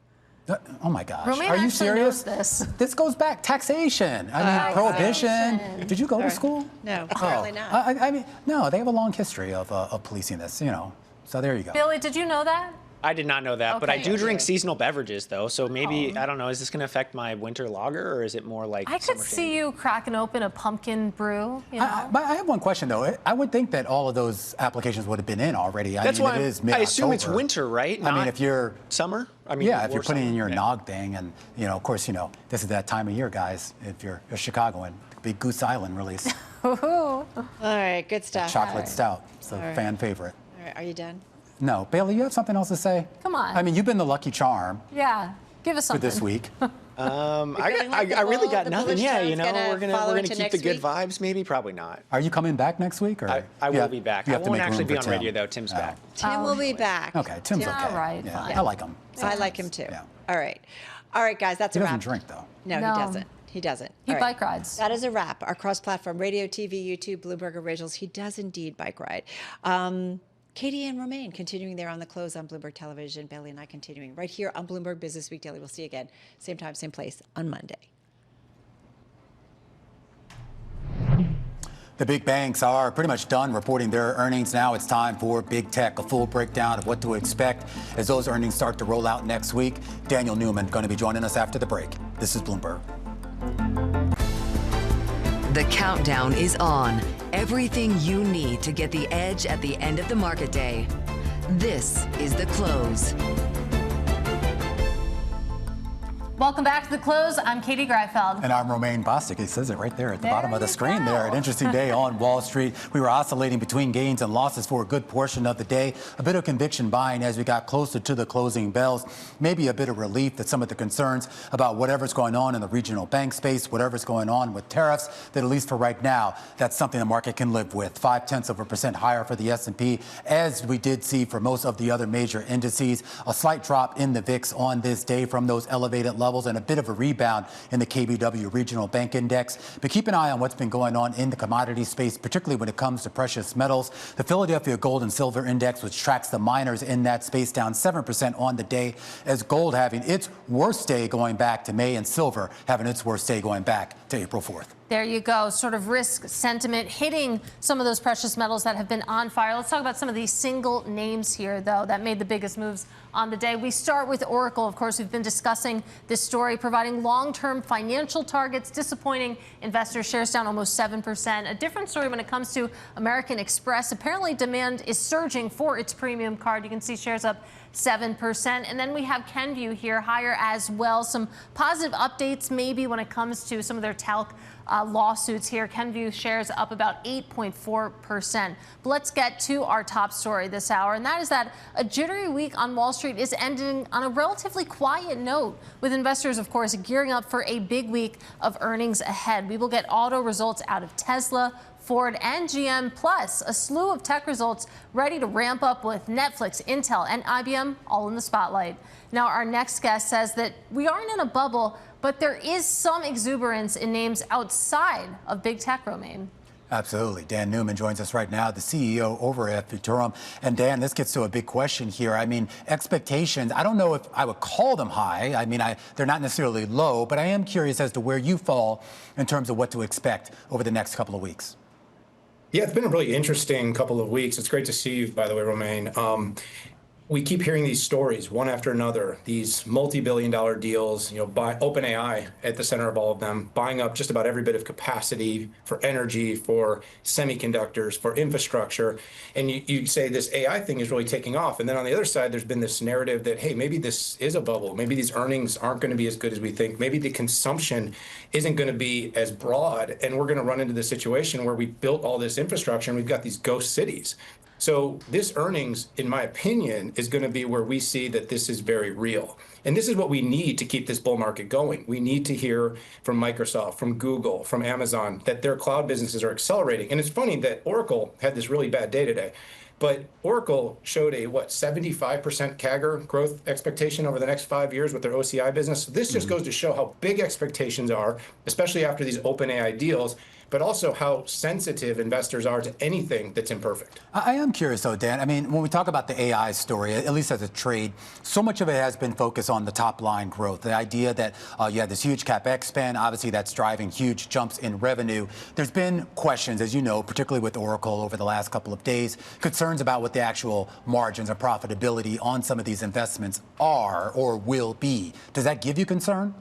Oh my gosh! Romaine Are you actually serious? knows this. This goes back taxation. I mean, prohibition. Did you go to school? No, apparently not. I mean, no. They have a long history of policing this. You know. So there you go. Billy, did you know that? I did not know that, but I do drink seasonal beverages, though. So maybe, I don't know, is this going to affect my winter lager, or is it more like I could see you cracking open a pumpkin brew. You know? I have one question, though. I would think that all of those applications would have been in already. That's mean, why it is mid-October. I assume it's winter, right? I mean, if you're summer. I mean, yeah, if you're putting in your nog thing, and of course, this is that time of year, guys. If you're a Chicagoan, the big Goose Island release. All right, good stuff. Chocolate stout, it's a fan favorite. All right, are you done? No, Bailey, you have something else to say? Come on. I mean, you've been the lucky charm. Yeah, give us something For this week. I really got nothing. Yeah, we're gonna keep the good vibes. Maybe, probably not. Are you coming back next week? Or I will be back. I won't actually be on radio though. Tim's back. Tim will be back. Okay, Tim's okay. All right, yeah, fine. I like him. I like him too. Yeah. All right, guys, that's a wrap. He doesn't drink though. No, he doesn't. He doesn't. He All bike rides. That is a wrap. Our cross-platform radio, TV, YouTube, Bloomberg Originals. He does indeed bike ride. Katie and Romaine continuing there on the close on Bloomberg Television. Bailey and I continuing right here on Bloomberg Business Week Daily. We'll see you again, same time, same place on Monday. The big banks are pretty much done reporting their earnings now. It's time for big tech, a full breakdown of what to expect as those earnings start to roll out next week. Daniel Newman going to be joining us after the break. This is Bloomberg. The countdown is on. Everything you need to get the edge at the end of the market day. This is The Close. Welcome back to The Close. I'm Katie Greifeld. And I'm Romaine Bostic. It says it right there at the bottom of the screen go. there. An interesting day on Wall Street. We were oscillating between gains and losses for a good portion of the day. A bit of conviction buying as we got closer to the closing bells. Maybe a bit of relief that some of the concerns about whatever's going on in the regional bank space, whatever's going on with tariffs, that at least for right now, that's something the market can live with. 0.5% higher for the S&P, as we did see for most of the other major indices. A slight drop in the VIX on this day from those elevated levels, and a bit of a rebound in the KBW Regional Bank Index. But keep an eye on what's been going on in the commodity space, particularly when it comes to precious metals. The Philadelphia Gold and Silver Index, which tracks the miners in that space, down 7% on the day, as gold having its worst day going back to May and silver having its worst day going back to April 4th. There you go. Sort of risk sentiment hitting some of those precious metals that have been on fire. Let's talk about some of these single names here, though, that made the biggest moves on the day. We start with Oracle. Of course, we've been discussing this story, providing long-term financial targets, disappointing investors. Shares down almost 7%. A different story when it comes to American Express. Apparently, demand is surging for its premium card. You can see shares up 7%. And then we have Kenvue here higher as well. Some positive updates maybe when it comes to some of their talc lawsuits here. Kenvue shares up about 8.4%. But let's get to our top story this hour, and that is that a jittery week on Wall Street is ending on a relatively quiet note, with investors, of course, gearing up for a big week of earnings ahead. We will get auto results out of Tesla, Ford, and GM, plus a slew of tech results ready to ramp up with Netflix, Intel, and IBM all in the spotlight. Now, our next guest says that we aren't in a bubble, but there is some exuberance in names outside of big tech, Romaine. Absolutely. Dan Newman joins us right now, the CEO over at Futurum. And Dan, this gets to a big question here. I mean, expectations, I don't know if I would call them high. I mean, they're not necessarily low, but I am curious as to where you fall in terms of what to expect over the next couple of weeks. Yeah, it's been a really interesting couple of weeks. It's great to see you, by the way, Romaine. We keep hearing these stories one after another, these multi-billion-dollar deals, by OpenAI at the center of all of them, buying up just about every bit of capacity for energy, for semiconductors, for infrastructure. And you say this AI thing is really taking off. And then on the other side, there's been this narrative that, hey, maybe this is a bubble. Maybe these earnings aren't going to be as good as we think. Maybe the consumption isn't going to be as broad. And we're going to run into this situation where we built all this infrastructure and we've got these ghost cities. So this earnings, in my opinion, is going to be where we see that this is very real. And this is what we need to keep this bull market going. We need to hear from Microsoft, from Google, from Amazon, that their cloud businesses are accelerating. And it's funny that Oracle had this really bad day today. But Oracle showed a, 75% CAGR growth expectation over the next 5 years with their OCI business. So this just goes to show how big expectations are, especially after these OpenAI deals, but also how sensitive investors are to anything that's imperfect. I am curious, though, Dan. I mean, when we talk about the AI story, at least as a trade, so much of it has been focused on the top line growth. The idea that you have this huge CapEx spend, obviously that's driving huge jumps in revenue. There's been questions, as you know, particularly with Oracle over the last couple of days, concerns about what the actual margins or profitability on some of these investments are or will be. Does that give you concern?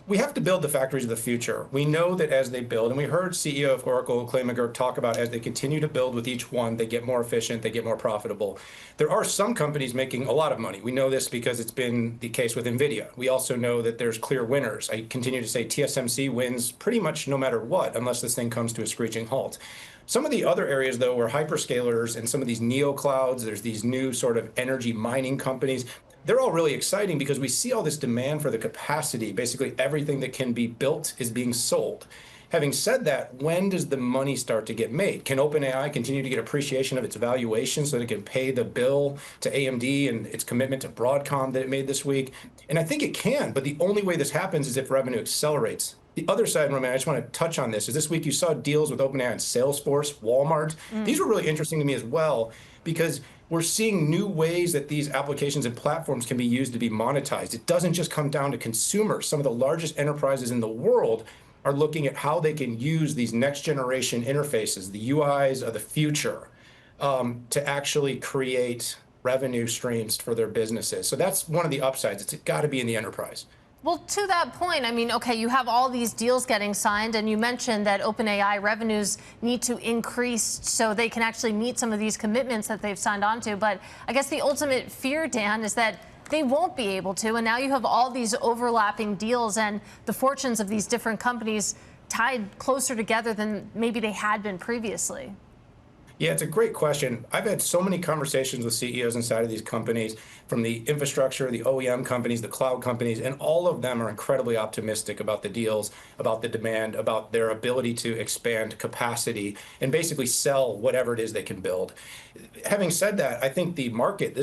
We have to build the factories of the future. We know that as they build, and we heard CEO of Oracle, Clay Magouyrk, talk about as they continue to build with each one, they get more efficient, they get more profitable. There are some companies making a lot of money. We know this because it's been the case with NVIDIA. We also know that there's clear winners. I continue to say TSMC wins pretty much no matter what, unless this thing comes to a screeching halt. Some of the other areas, though, where hyperscalers and some of these neo clouds, there's these new sort of energy mining companies, they're all really exciting because we see all this demand for the capacity. Basically, everything that can be built is being sold. Having said that, when does the money start to get made? Can OpenAI continue to get appreciation of its valuation so that it can pay the bill to AMD and its commitment to Broadcom that it made this week? And I think it can, but the only way this happens is if revenue accelerates. The other side, Roman, I just want to touch on this, is this week you saw deals with OpenAI and Salesforce, Walmart. These were really interesting to me as well, because we're seeing new ways that these applications and platforms can be used to be monetized. It doesn't just come down to consumers. Some of the largest enterprises in the world are looking at how they can use these next generation interfaces, the UIs of the future, to actually create revenue streams for their businesses. So that's one of the upsides. It's got to be in the enterprise. Well, to that point, I mean, okay, you have all these deals getting signed, and you mentioned that OpenAI revenues need to increase so they can actually meet some of these commitments that they've signed on to. But I guess the ultimate fear, Dan, is that they won't be able to. And now you have all these overlapping deals and the fortunes of these different companies tied closer together than maybe they had been previously. Yeah, it's a great question. I've had so many conversations with CEOs inside of these companies, from the infrastructure, the OEM companies, the cloud companies, and all of them are incredibly optimistic about the deals, about the demand, about their ability to expand capacity and basically sell whatever it is they can build. Having said that, I think the market,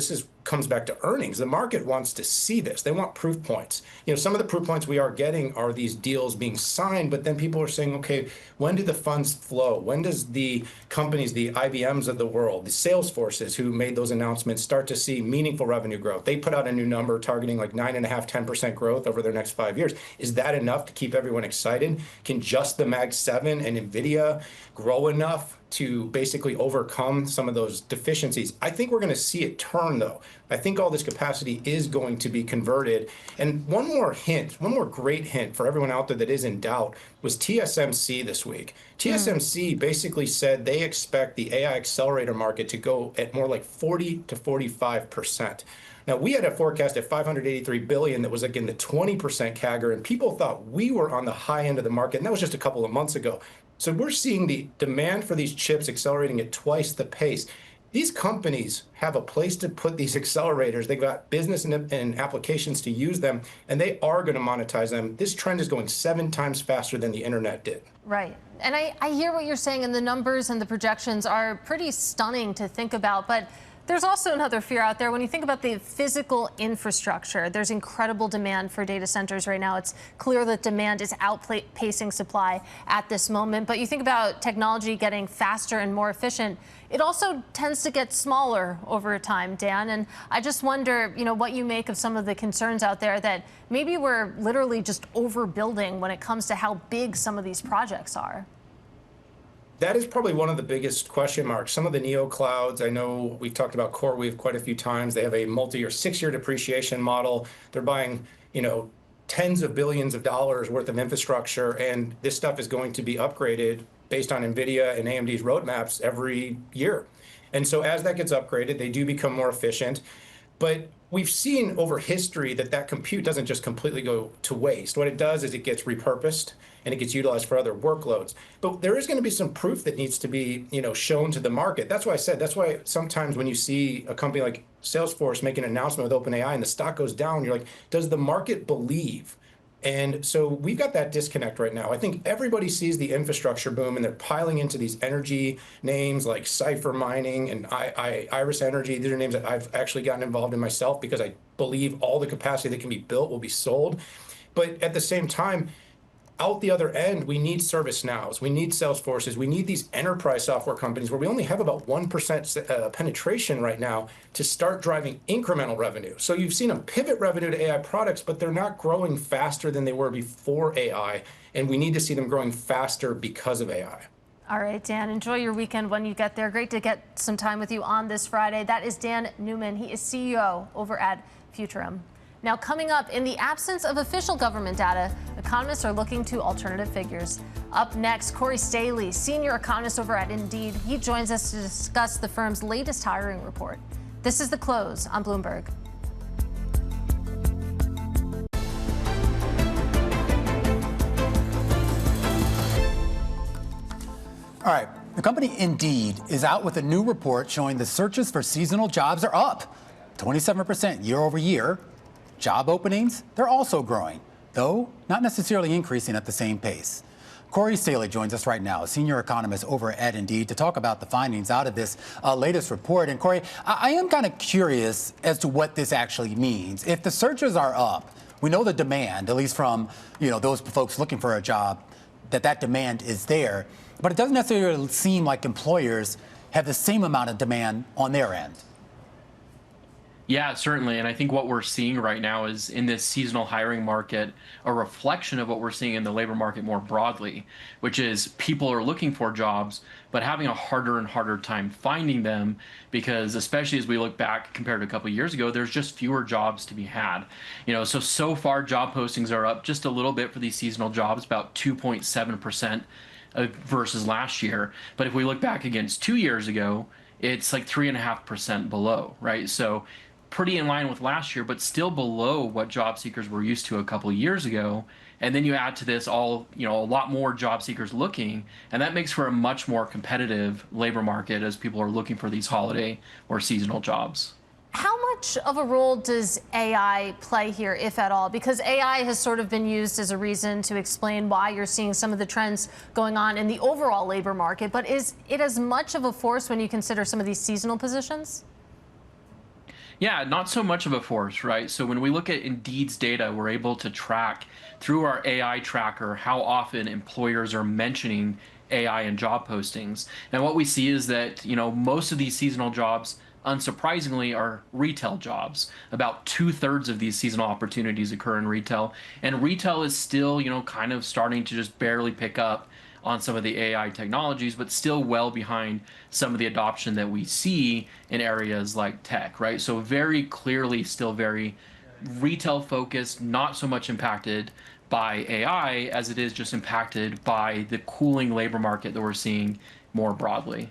comes back to earnings. The market wants to see this. They want proof points. You know, some of the proof points we are getting are these deals being signed, but then people are saying, okay, when do the funds flow? When does the companies, the IBMs of the world, the Salesforces who made those announcements, start to see meaningful revenue growth? They put out a new number targeting like 9.5%, 10% growth over their next 5 years. Is that enough to keep everyone excited? Can just the Mag 7 and NVIDIA grow enough to basically overcome some of those deficiencies? I think we're going to see it turn, though. I think all this capacity is going to be converted. And one more great hint for everyone out there that is in doubt was TSMC this week. TSMC basically said they expect the AI accelerator market to go at more like 40 to 45%. Now, we had a forecast at $583 billion that was like in the 20% CAGR, and people thought we were on the high end of the market, and that was just a couple of months ago. So we're seeing the demand for these chips accelerating at twice the pace. These companies have a place to put these accelerators. They've got business and applications to use them, and they are going to monetize them. This trend is going 7 times faster than the internet did. Right. And I hear what you're saying, and the numbers and the projections are pretty stunning to think about. But there's also another fear out there. When you think about the physical infrastructure, there's incredible demand for data centers right now. It's clear that demand is outpacing supply at this moment. But you think about technology getting faster and more efficient, it also tends to get smaller over time, Dan. And I just wonder, what you make of some of the concerns out there that maybe we're literally just overbuilding when it comes to how big some of these projects are. That is probably one of the biggest question marks. Some of the neo clouds, I know we've talked about CoreWeave quite a few times. They have a multi-year, 6-year depreciation model. They're buying, tens of billions of dollars worth of infrastructure, and this stuff is going to be upgraded based on NVIDIA and AMD's roadmaps every year. And so as that gets upgraded, they do become more efficient. But we've seen over history that compute doesn't just completely go to waste. What it does is it gets repurposed and it gets utilized for other workloads. But there is going to be some proof that needs to be, shown to the market. That's why I said, that's why sometimes when you see a company like Salesforce make an announcement with OpenAI and the stock goes down, you're like, does the market believe? And so we've got that disconnect right now. I think everybody sees the infrastructure boom and they're piling into these energy names like Cypher Mining and Iris Energy. These are names that I've actually gotten involved in myself because I believe all the capacity that can be built will be sold. But at the same time, out the other end, we need ServiceNows, we need Salesforces, we need these enterprise software companies where we only have about 1% penetration right now to start driving incremental revenue. So you've seen them pivot revenue to AI products, but they're not growing faster than they were before AI, and we need to see them growing faster because of AI. All right, Dan, enjoy your weekend when you get there. Great to get some time with you on this Friday. That is Dan Newman. He is CEO over at Futurum. Now, coming up, in the absence of official government data, economists are looking to alternative figures. Up next, Cory Stahle, senior economist over at Indeed. He joins us to discuss the firm's latest hiring report. This is The Close on Bloomberg. All right, the company Indeed is out with a new report showing the searches for seasonal jobs are up 27% year over year. Job openings, they're also growing, though not necessarily increasing at the same pace. Cory Stahle joins us right now, a senior economist over at Indeed, to talk about the findings out of this latest report. And Cory, I am kind of curious as to what this actually means. If the searches are up, we know the demand, at least from those folks looking for a job, that demand is there. But it doesn't necessarily seem like employers have the same amount of demand on their end. Yeah, certainly. And I think what we're seeing right now is in this seasonal hiring market, a reflection of what we're seeing in the labor market more broadly, which is people are looking for jobs, but having a harder and harder time finding them because especially as we look back compared to a couple of years ago, there's just fewer jobs to be had. So far job postings are up just a little bit for these seasonal jobs, about 2.7% versus last year. But if we look back against 2 years ago, it's like 3.5% below, right? So pretty in line with last year, but still below what job seekers were used to a couple of years ago. And then you add to this a lot more job seekers looking, and that makes for a much more competitive labor market as people are looking for these holiday or seasonal jobs. How much of a role does AI play here, if at all? Because AI has sort of been used as a reason to explain why you're seeing some of the trends going on in the overall labor market. But is it as much of a force when you consider some of these seasonal positions? Yeah, not so much of a force, right? So when we look at Indeed's data, we're able to track through our AI tracker how often employers are mentioning AI in job postings. And what we see is that, most of these seasonal jobs, unsurprisingly, are retail jobs. About 2/3 of these seasonal opportunities occur in retail. And retail is still, kind of starting to just barely pick up on some of the AI technologies, but still well behind some of the adoption that we see in areas like tech, right? So very clearly still very retail focused, not so much impacted by AI as it is just impacted by the cooling labor market that we're seeing more broadly.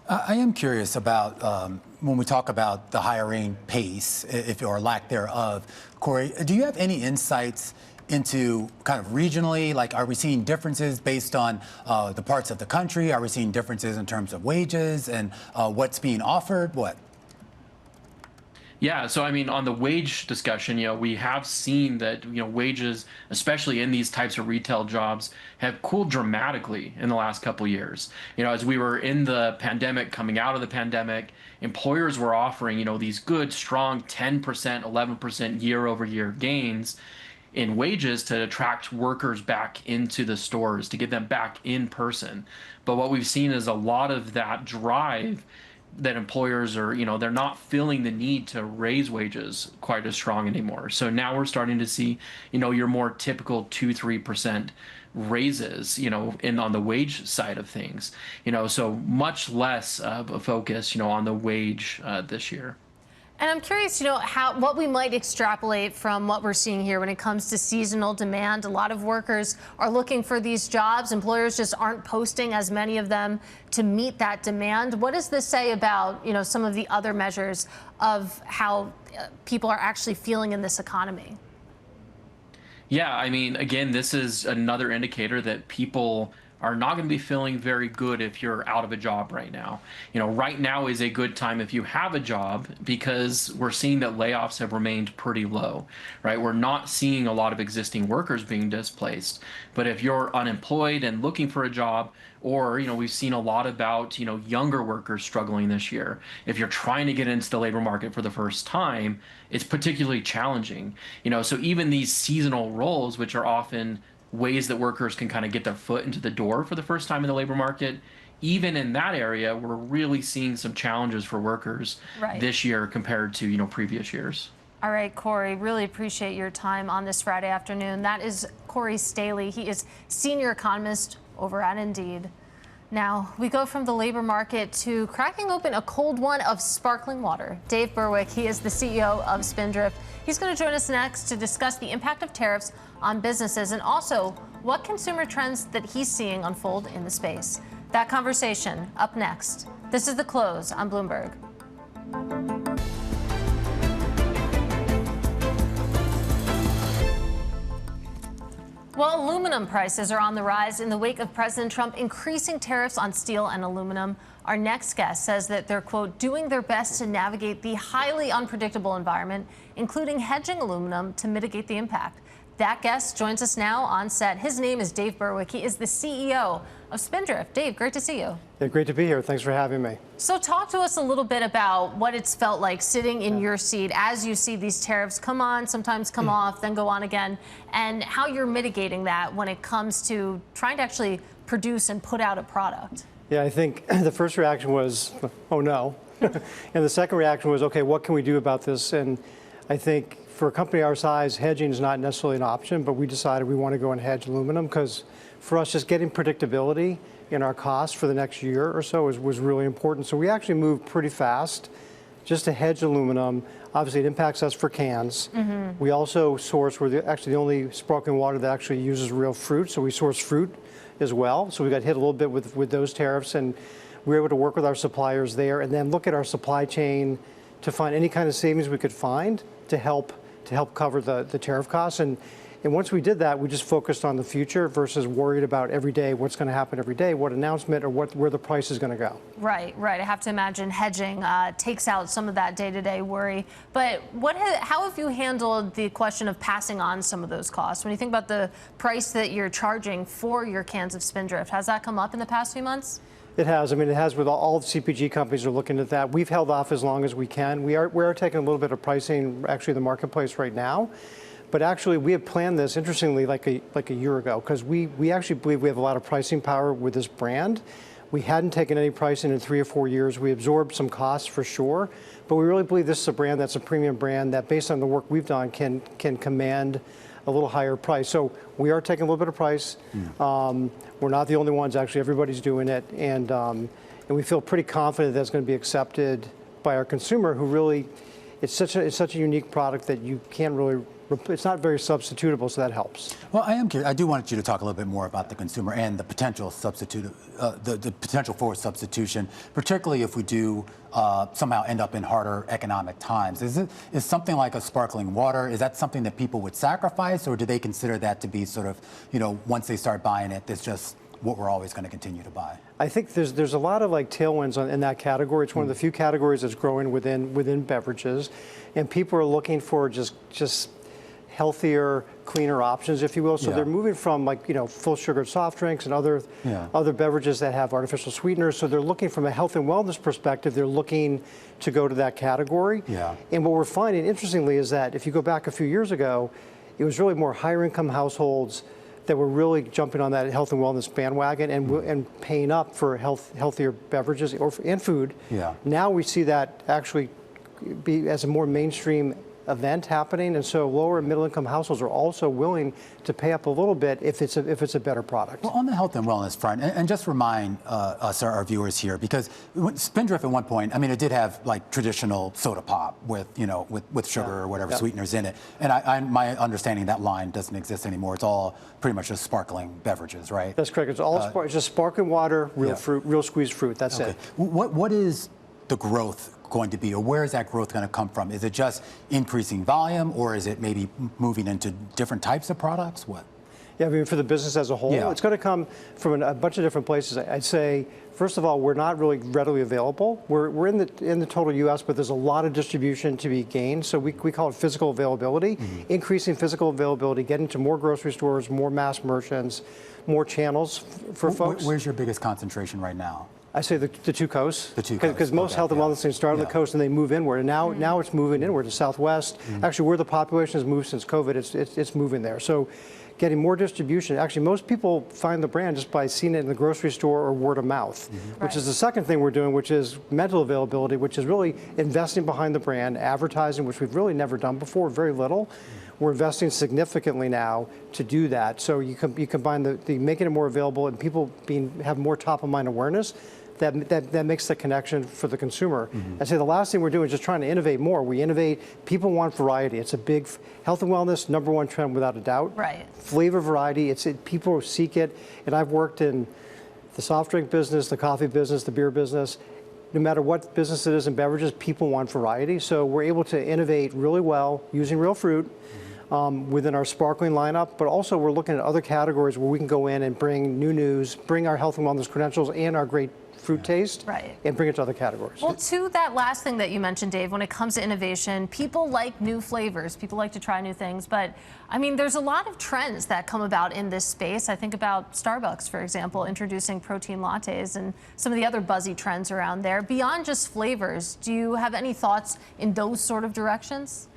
I am curious about when we talk about the hiring pace, or lack thereof. Cory, do you have any insights into kind of regionally? Like, are we seeing differences based on the parts of the country? Are we seeing differences in terms of wages and what's being offered? What? Yeah, so I mean, on the wage discussion, we have seen that, wages, especially in these types of retail jobs, have cooled dramatically in the last couple of years. As we were in the pandemic, coming out of the pandemic, employers were offering, these good, strong 10%, 11% year-over-year gains in wages to attract workers back into the stores, to get them back in person. But what we've seen is a lot of that drive that employers are, they're not feeling the need to raise wages quite as strong anymore. So now we're starting to see, your more typical 2-3% raises, on the wage side of things, so much less of a focus, on the wage this year. And I'm curious, what we might extrapolate from what we're seeing here when it comes to seasonal demand. A lot of workers are looking for these jobs. Employers just aren't posting as many of them to meet that demand. What does this say about, some of the other measures of how people are actually feeling in this economy? Yeah, I mean, again, this is another indicator that people are not going to be feeling very good if you're out of a job right now. Right now is a good time if you have a job because we're seeing that layoffs have remained pretty low, right? We're not seeing a lot of existing workers being displaced. But if you're unemployed and looking for a job, or, we've seen a lot about, younger workers struggling this year. If you're trying to get into the labor market for the first time, it's particularly challenging. So even these seasonal roles, which are often ways that workers can kind of get their foot into the door for the first time in the labor market, even in that area, we're really seeing some challenges for workers this year compared to, previous years. All right, Cory, really appreciate your time on this Friday afternoon. That is Cory Stahle. He is senior economist over at Indeed. Now, we go from the labor market to cracking open a cold one of sparkling water. Dave Burwick, he is the CEO of Spindrift. He's going to join us next to discuss the impact of tariffs on businesses and also what consumer trends that he's seeing unfold in the space. That conversation up next. This is The Close on Bloomberg. Well, aluminum prices are on the rise in the wake of President Trump increasing tariffs on steel and aluminum. Our next guest says that they're, quote, doing their best to navigate the highly unpredictable environment, including hedging aluminum to mitigate the impact. that guest joins us now on set. His name is Dave Burwick. He is the CEO of Spindrift. Dave, great to see you. Yeah, great to be here. Thanks for having me. So talk to us a little bit about what it's felt like sitting in your seat as you see these tariffs come on, sometimes come off, then go on again, and how you're mitigating that when it comes to trying to actually produce and put out a product. Yeah, I think the first reaction was, oh no. And the second reaction was, okay, what can we do about this? And I think for a company our size, hedging is not necessarily an option, but we decided we want to go and hedge aluminum because for us, just getting predictability in our costs for the next year or so was really important. So we actually moved pretty fast just to hedge aluminum. Obviously, it impacts us for cans. We also source, we're actually the only sparkling water that actually uses real fruit, so we source fruit as well. So we got hit a little bit with those tariffs, and we were able to work with our suppliers there and then look at our supply chain to find any kind of savings we could find to help cover the tariff costs. And once we did that, we just focused on the future versus worried about every day, what's going to happen every day, what announcement or where the price is going to go. Right. I have to imagine hedging takes out some of that day-to-day worry. But how have you handled the question of passing on some of those costs? When you think about the price that you're charging for your cans of Spindrift, has that come up in the past few months? It has. I mean, it has with all the CPG companies are looking at that. We've held off as long as we can. We are taking a little bit of pricing actually in the marketplace right now. But actually, we have planned this, interestingly, like a year ago, because we actually believe we have a lot of pricing power with this brand. We hadn't taken any pricing in 3 or 4 years. We absorbed some costs for sure, but we really believe this is a brand that's a premium brand that, based on the work we've done, can command a little higher price. So we are taking a little bit of price. We're not the only ones, actually. Everybody's doing it, and we feel pretty confident that's going to be accepted by our consumer, who really, it's such a unique product that you can't really. It's not very substitutable, so that helps. Well, I am curious. I do want you to talk a little bit more about the consumer and the potential substitute, the potential for substitution, particularly if we do somehow end up in harder economic times. Is something like a sparkling water, is that something that people would sacrifice, or do they consider that to be sort of, once they start buying it, it's just what we're always going to continue to buy? I think there's a lot of tailwinds in that category. It's one of the few categories that's growing within beverages, and people are looking for just healthier, cleaner options, if you will. So they're moving from full sugar soft drinks and other beverages that have artificial sweeteners. So they're looking from a health and wellness perspective, they're looking to go to that category. And what we're finding, interestingly, is that if you go back a few years ago, it was really more higher income households that were really jumping on that health and wellness bandwagon and paying up for healthier beverages and food. Now we see that actually be as a more mainstream event happening, and so lower and middle income households are also willing to pay up a little bit if it's a better product. Well, on the health and wellness front, and just remind us, our viewers here, because Spindrift at one point, I mean, it did have traditional soda pop with sugar or whatever sweeteners in it, and my understanding that line doesn't exist anymore. It's all pretty much just sparkling beverages, right? That's correct. It's all it's just sparkling water, real fruit, real squeezed fruit. That's it. What is the growth going to be, or where is that growth going to come from? Is it just increasing volume, or is it maybe moving into different types of products? What? Yeah, I mean, for the business as a whole, it's going to come from a bunch of different places. I'd say, first of all, we're not really readily available. We're in the total U.S., but there's a lot of distribution to be gained. So we call it physical availability, increasing physical availability, getting to more grocery stores, more mass merchants, more channels for folks. Where's your biggest concentration right now? I say the two coasts. The two coasts. Because most health and wellness things start on the coast and they move inward. And now it's moving inward to Southwest. Actually, where the population has moved since COVID, it's moving there. So getting more distribution. Actually, most people find the brand just by seeing it in the grocery store or word of mouth, which is the second thing we're doing, which is mental availability, which is really investing behind the brand, advertising, which we've really never done before, very little. We're investing significantly now to do that. So you combine the making it more available and people have more top of mind awareness. That makes the connection for the consumer. I'd say the last thing we're doing is just trying to innovate more. We innovate. People want variety. It's a big health and wellness #1 trend without a doubt. Right. Flavor variety. People seek it. And I've worked in the soft drink business, the coffee business, the beer business. No matter what business it is in beverages, people want variety. So we're able to innovate really well using real fruit. within our sparkling lineup, but also we're looking at other categories where we can go in and bring new news, bring our health and wellness credentials and our great fruit taste, and bring it to other categories. Well, to that last thing that you mentioned, Dave, when it comes to innovation, people like new flavors. People like to try new things. But, I mean, there's a lot of trends that come about in this space. I think about Starbucks, for example, introducing protein lattes and some of the other buzzy trends around there. Beyond just flavors, do you have any thoughts in those sort of directions?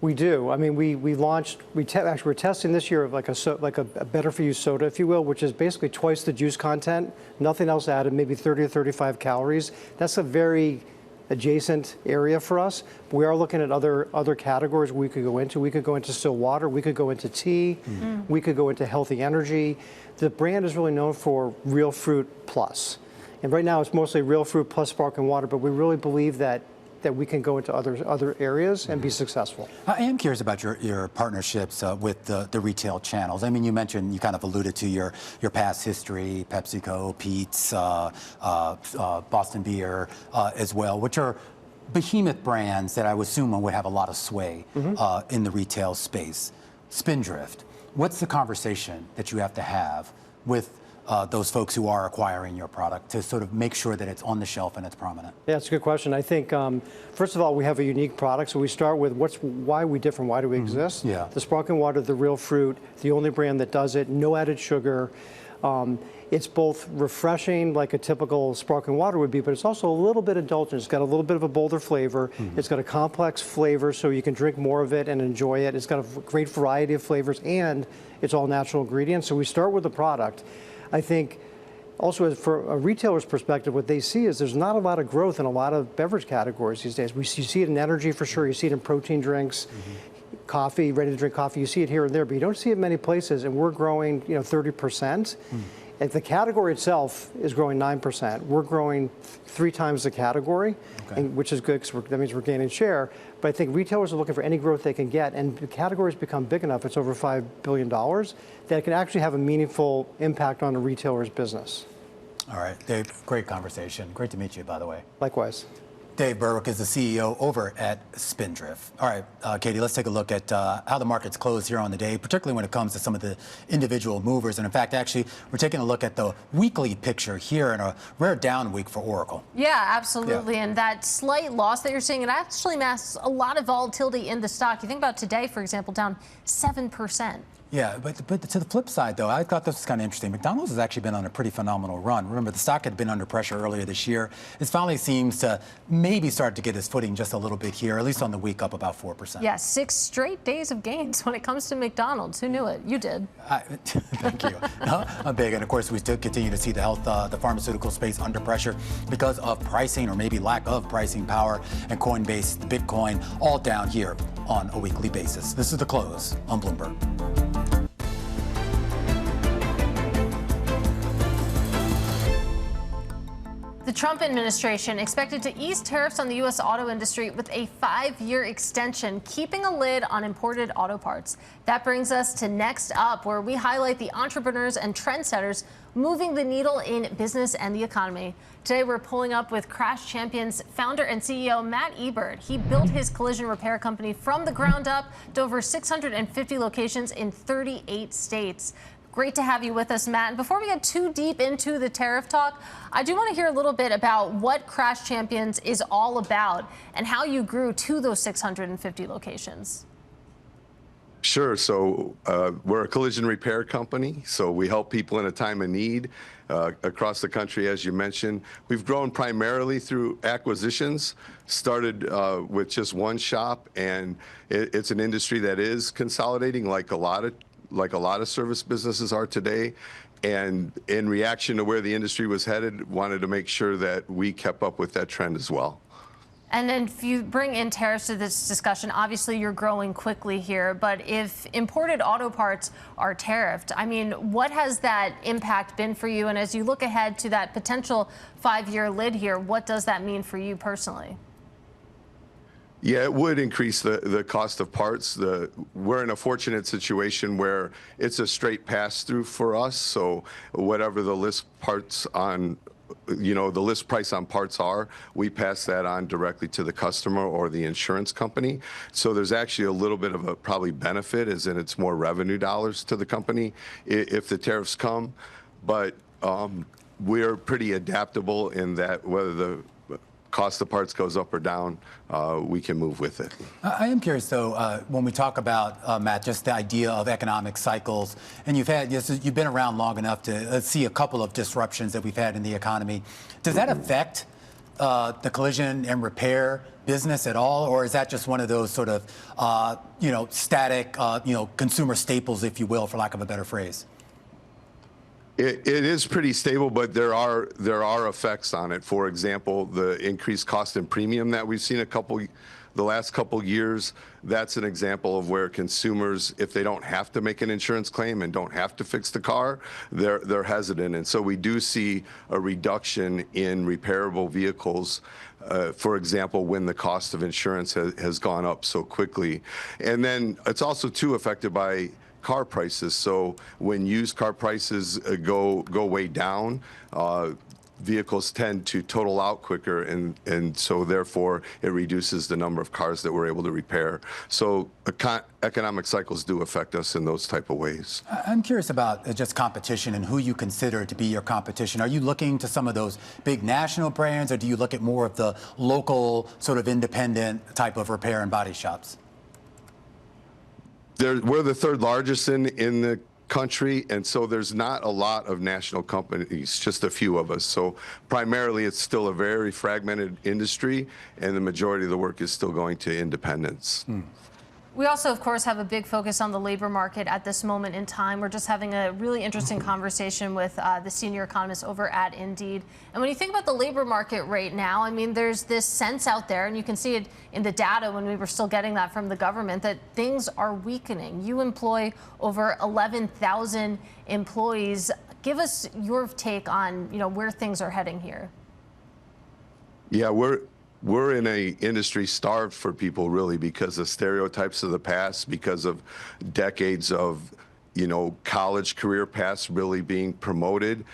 We do. I mean, actually we're testing this year of like a better for you soda, if you will, which is basically twice the juice content, nothing else added, maybe 30 or 35 calories. That's a very adjacent area for us. We are looking at other categories we could go into. We could go into still water. We could go into tea. We could go into healthy energy. The brand is really known for real fruit plus. And right now it's mostly real fruit plus sparkling water, but we really believe that we can go into other areas and be successful. I am curious about your partnerships with the retail channels. I mean, you mentioned, you kind of alluded to your past history, PepsiCo, Peet's, Boston Beer as well, which are behemoth brands that I would assume would have a lot of sway in the retail space. Spindrift, what's the conversation that you have to have with those folks who are acquiring your product to sort of make sure that it's on the shelf and it's prominent? Yeah, it's a good question. I think, first of all, we have a unique product. So we start with why are we different? Why do we exist? Yeah. The sparkling water, the real fruit, the only brand that does it, no added sugar. It's both refreshing like a typical sparkling water would be, but it's also a little bit indulgent. It's got a little bit of a bolder flavor. It's got a complex flavor so you can drink more of it and enjoy it. It's got a great variety of flavors and it's all natural ingredients. So we start with the product. I think also for a retailer's perspective, what they see is there's not a lot of growth in a lot of beverage categories these days. You see it in energy for sure. You see it in protein drinks, coffee, ready to drink coffee. You see it here and there, but you don't see it many places. And we're growing, 30%. And the category itself is growing 9%. We're growing 3 times the category, which is good because that means we're gaining share. But I think retailers are looking for any growth they can get, and the category's become big enough, it's over $5 billion, that it can actually have a meaningful impact on a retailer's business. All right, Dave, great conversation. Great to meet you, by the way. Likewise. Dave Burwick is the CEO over at Spindrift. All right, Katie, let's take a look at how the markets closed here on the day, particularly when it comes to some of the individual movers. And in fact, actually, we're taking a look at the weekly picture here in a rare down week for Oracle. Yeah, absolutely. Yeah. And that slight loss that you're seeing, it actually masks a lot of volatility in the stock. You think about today, for example, down 7%. Yeah, but to the flip side, though, I thought this was kind of interesting. McDonald's has actually been on a pretty phenomenal run. Remember, the stock had been under pressure earlier this year. It finally seems to maybe start to get its footing just a little bit here, at least on the week, up about 4%. Yeah, 6 straight days of gains when it comes to McDonald's. Who knew it? You did. Thank you. I'm big. And, of course, we still continue to see the pharmaceutical space under pressure because of pricing or maybe lack of pricing power. And Coinbase, Bitcoin, all down here on a weekly basis. This is The Close on Bloomberg. The Trump administration expected to ease tariffs on the U.S. auto industry with a 5-year extension, keeping a lid on imported auto parts. That brings us to Next Up, where we highlight the entrepreneurs and trendsetters moving the needle in business and the economy. Today, we're pulling up with Crash Champions founder and CEO Matt Ebert. He built his collision repair company from the ground up to over 650 locations in 38 states. Great to have you with us, Matt. And before we get too deep into the tariff talk, I do want to hear a little bit about what Crash Champions is all about and how you grew to those 650 locations. Sure. So we're a collision repair company. So we help people in a time of need across the country, as you mentioned. We've grown primarily through acquisitions, started with just one shop, and it's an industry that is consolidating like a lot of service businesses are today. And in reaction to where the industry was headed, wanted to make sure that we kept up with that trend as well. And then if you bring in tariffs to this discussion, obviously you're growing quickly here, but if imported auto parts are tariffed, I mean, what has that impact been for you? And as you look ahead to that potential 5-year lid here, what does that mean for you personally? Yeah, it would increase the cost of parts. We're in a fortunate situation where it's a straight pass-through for us. So whatever the list parts on the list price on parts are, we pass that on directly to the customer or the insurance company. So there's actually a little bit of a probably benefit, as in it's more revenue dollars to the company if the tariffs come. But we're pretty adaptable in that whether the cost of parts goes up or down, we can move with it. I am curious, though, when we talk about, Matt, just the idea of economic cycles, and you've been around long enough to see a couple of disruptions that we've had in the economy. Does that affect the collision and repair business at all, or is that just one of those sort of, static, consumer staples, if you will, for lack of a better phrase? It is pretty stable, but there are effects on it. For example, the increased cost and premium that we've seen the last couple years, that's an example of where consumers, if they don't have to make an insurance claim and don't have to fix the car, they're hesitant. And so we do see a reduction in repairable vehicles, for example, when the cost of insurance has gone up so quickly. And then it's also too affected by car prices. So when used car prices go way down, vehicles tend to total out quicker, and so therefore it reduces the number of cars that we're able to repair. So economic cycles do affect us in those type of ways. I'm curious about just competition and who you consider to be your competition. Are you looking to some of those big national brands, or do you look at more of the local sort of independent type of repair and body shops? We're the third largest in the country, and so there's not a lot of national companies, just a few of us. So primarily it's still a very fragmented industry, and the majority of the work is still going to independents. We also, of course, have a big focus on the labor market at this moment in time. We're just having a really interesting conversation with the senior economist over at Indeed. And when you think about the labor market right now, I mean, there's this sense out there, and you can see it in the data when we were still getting that from the government, that things are weakening. You employ over 11,000 employees. Give us your take on, where things are heading here. Yeah, we're in a industry starved for people, really, because of stereotypes of the past, because of decades of, college career paths really being promoted.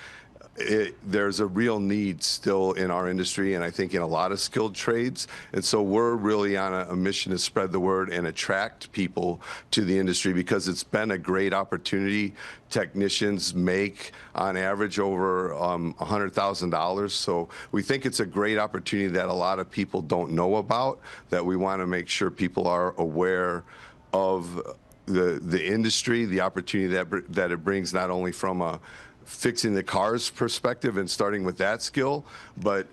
There's a real need still in our industry, and I think in a lot of skilled trades. And so we're really on a mission to spread the word and attract people to the industry, because it's been a great opportunity. Technicians make, on average, over $100,000. So we think it's a great opportunity that a lot of people don't know about, that we want to make sure people are aware of the industry, the opportunity that it brings, not only from a fixing the cars perspective and starting with that skill, but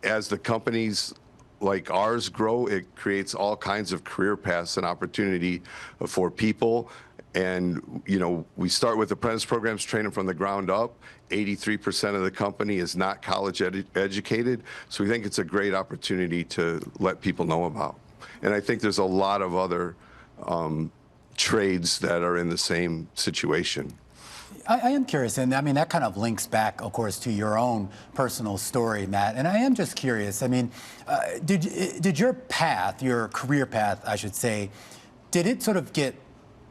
as the companies like ours grow, it creates all kinds of career paths and opportunity for people. And, we start with apprentice programs, train them from the ground up. 83% of the company is not college educated. So we think it's a great opportunity to let people know about. And I think there's a lot of other trades that are in the same situation. I am curious, and I mean, that kind of links back, of course, to your own personal story, Matt. And I am just curious, I mean, did your path, your career path, I should say, did it sort of get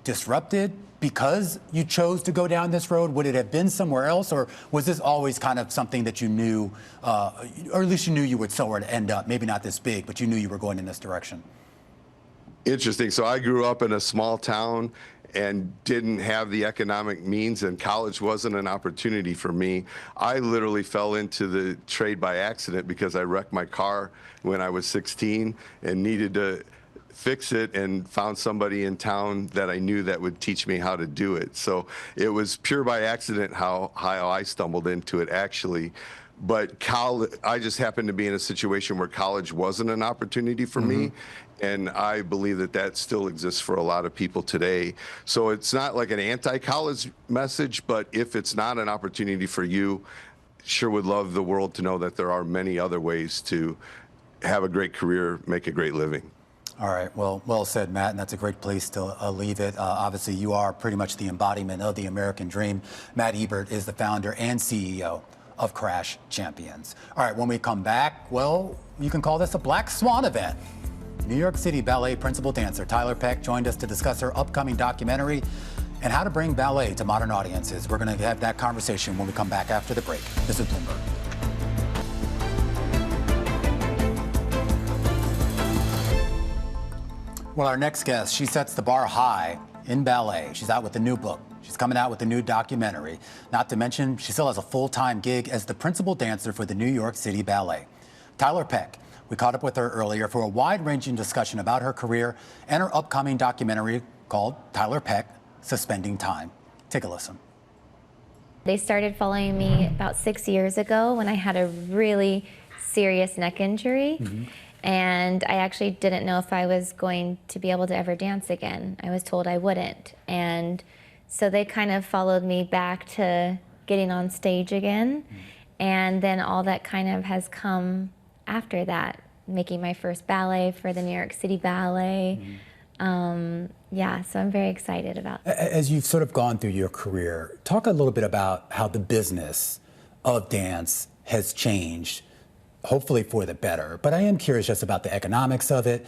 disrupted because you chose to go down this road? Would it have been somewhere else, or was this always kind of something that you knew, or at least you knew you would somewhere to end up? Maybe not this big, but you knew you were going in this direction. Interesting. So I grew up in a small town and didn't have the economic means, and college wasn't an opportunity for me. I literally fell into the trade by accident because I wrecked my car when I was 16 and needed to fix it, and found somebody in town that I knew that would teach me how to do it. So it was pure by accident how I stumbled into it, actually. But I just happened to be in a situation where college wasn't an opportunity for me. And I believe that still exists for a lot of people today. So it's not like an anti-college message, but if it's not an opportunity for you, sure would love the world to know that there are many other ways to have a great career, make a great living. All right. Well said, Matt, and that's a great place to leave it. Obviously, you are pretty much the embodiment of the American dream. Matt Ebert is the founder and CEO of Crash Champions. All right, when we come back, well, you can call this a black swan event. New York City Ballet principal dancer Tyler Peck joined us to discuss her upcoming documentary and how to bring ballet to modern audiences. We're going to have that conversation when we come back after the break. This is Bloomberg. Well, our next guest, she sets the bar high in ballet. She's out with a new book. She's coming out with a new documentary. Not to mention, she still has a full-time gig as the principal dancer for the New York City Ballet. Tyler Peck. We caught up with her earlier for a wide-ranging discussion about her career and her upcoming documentary called Tyler Peck, Suspending Time. Take a listen. They started following me about 6 years ago when I had a really serious neck injury. And I actually didn't know if I was going to be able to ever dance again. I was told I wouldn't. And so they kind of followed me back to getting on stage again. And then all that kind of has come after that, making my first ballet for the New York City Ballet. Yeah, so I'm very excited about that. As you've sort of gone through your career, talk a little bit about how the business of dance has changed, hopefully for the better. But I am curious just about the economics of it,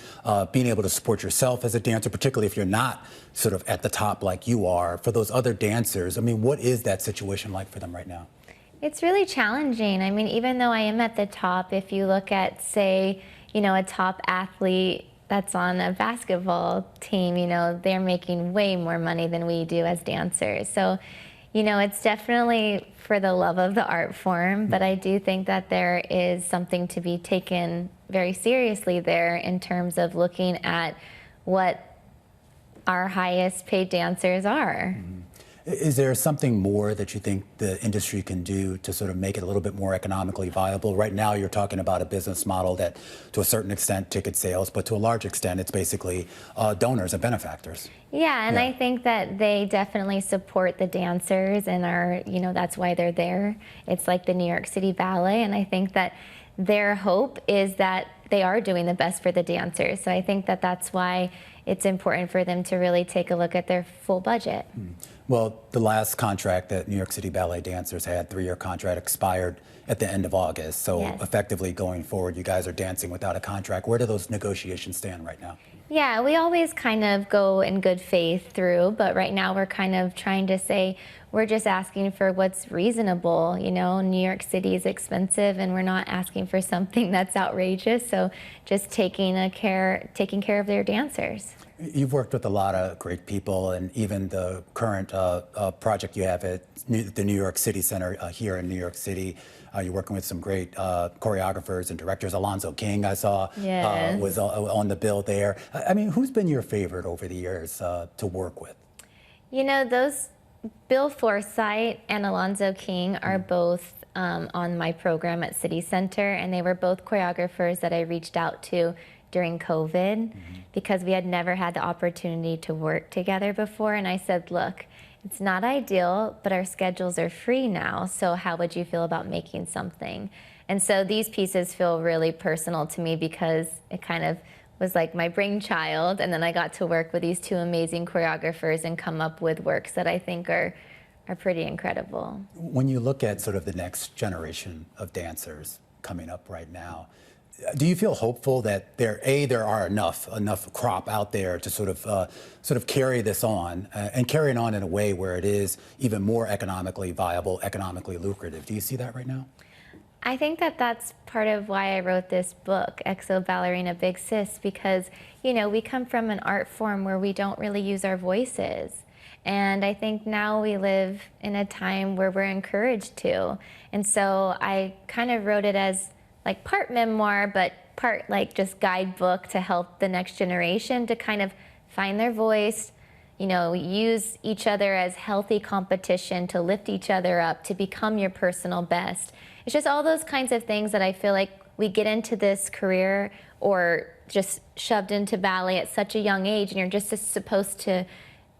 being able to support yourself as a dancer, particularly if you're not sort of at the top like you are. For those other dancers, I mean, what is that situation like for them right now? It's really challenging. I mean, even though I am at the top, if you look at, say, you know, a top athlete that's on a basketball team, you know, they're making way more money than we do as dancers. So, you know, it's definitely for the love of the art form, but I do think that there is something to be taken very seriously there in terms of looking at what our highest paid dancers are. Is there something more that you think the industry can do to sort of make it a little bit more economically viable? Right now, you're talking about a business model that, to a certain extent, ticket sales, but to a large extent, it's basically donors and benefactors. Yeah, and I think that they definitely support the dancers and are, you know, that's why they're there. It's like the New York City Ballet, and I think that their hope is that they are doing the best for the dancers. So I think that that's why it's important for them to really take a look at their full budget. Well, the last contract that New York City Ballet dancers had, 3-year contract, expired at the end of August. So effectively going forward, you guys are dancing without a contract. Where do those negotiations stand right now? Yeah, we always kind of go in good faith through, but right now we're kind of trying to say, we're just asking for what's reasonable. You know, New York City is expensive and we're not asking for something that's outrageous. So just taking care of their dancers. You've worked with a lot of great people, and even the current project you have at the New York City Center here in New York City. You're working with some great choreographers and directors. Alonzo King, I saw, was on the bill there. I mean, who's been your favorite over the years to work with? You know, those Bill Forsythe and Alonzo King are both on my program at City Center, and they were both choreographers that I reached out to during COVID because we had never had the opportunity to work together before. And I said, look, it's not ideal, but our schedules are free now, so how would you feel about making something? And so these pieces feel really personal to me because it kind of was like my brainchild, and then I got to work with these two amazing choreographers and come up with works that I think are pretty incredible. When you look at sort of the next generation of dancers coming up right now, do you feel hopeful that there are enough crop out there to sort of carry this on and carry it on in a way where it is even more economically viable, economically lucrative? Do you see that right now? I think that that's part of why I wrote this book, Exo Ballerina Big Sis, because, you know, we come from an art form where we don't really use our voices. And I think now we live in a time where we're encouraged to. And so I kind of wrote it as like part memoir, but part like just guidebook to help the next generation to kind of find their voice, you know, use each other as healthy competition to lift each other up, to become your personal best. It's just all those kinds of things that I feel like we get into this career or just shoved into ballet at such a young age, and you're just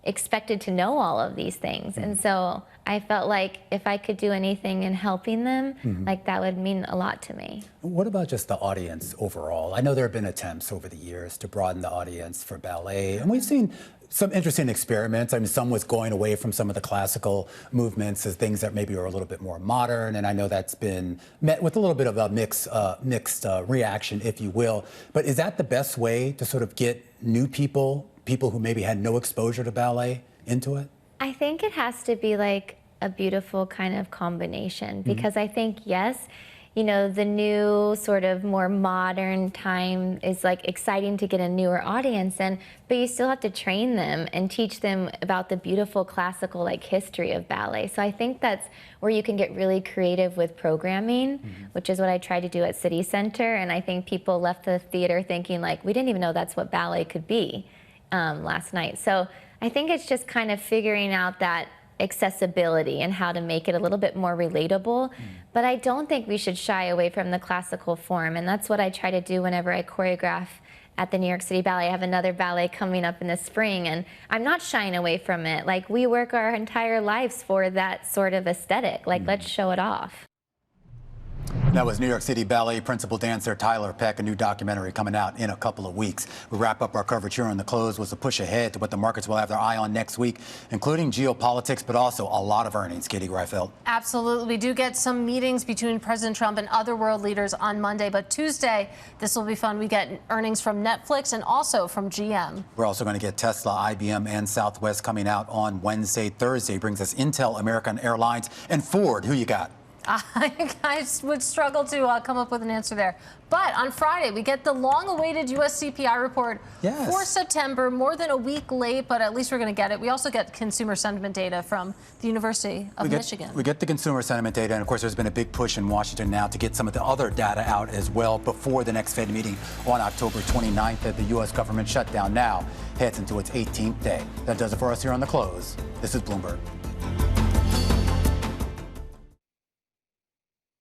expected to know all of these things. And so I felt like if I could do anything in helping them, like that would mean a lot to me. What about just the audience overall? I know there have been attempts over the years to broaden the audience for ballet, and we've seen some interesting experiments. I mean, some was going away from some of the classical movements as things that maybe are a little bit more modern, and I know that's been met with a little bit of a mixed reaction, if you will. But is that the best way to sort of get new people who maybe had no exposure to ballet into it? I think it has to be like a beautiful kind of combination because I think, yes, you know, the new sort of more modern time is like exciting to get a newer audience in, but you still have to train them and teach them about the beautiful classical like history of ballet. So I think that's where you can get really creative with programming, which is what I tried to do at City Center. And I think people left the theater thinking like, we didn't even know that's what ballet could be last night. So I think it's just kind of figuring out that accessibility and how to make it a little bit more relatable. But I don't think we should shy away from the classical form. And that's what I try to do whenever I choreograph at the New York City Ballet. I have another ballet coming up in the spring, and I'm not shying away from it. Like, we work our entire lives for that sort of aesthetic. Like, let's show it off. That was New York City Ballet principal dancer Tyler Peck, a new documentary coming out in a couple of weeks. We wrap up our coverage here on The Close with a push ahead to what the markets will have their eye on next week, including geopolitics, but also a lot of earnings. Katie Greifeld. Absolutely. We do get some meetings between President Trump and other world leaders on Monday, but Tuesday, this will be fun. We get earnings from Netflix and also from GM. We're also going to get Tesla, IBM, and Southwest coming out on Wednesday. Thursday brings us Intel, American Airlines, and Ford. Who you got? I would struggle to come up with an answer there. But on Friday, we get the long-awaited U.S. CPI report for September, more than a week late, but at least we're going to get it. We also get consumer sentiment data from the University of Michigan. We get the consumer sentiment data, and of course, there's been a big push in Washington now to get some of the other data out as well before the next Fed meeting on October 29th, as the U.S. government shutdown now heads into its 18th day. That does it for us here on The Close. This is Bloomberg.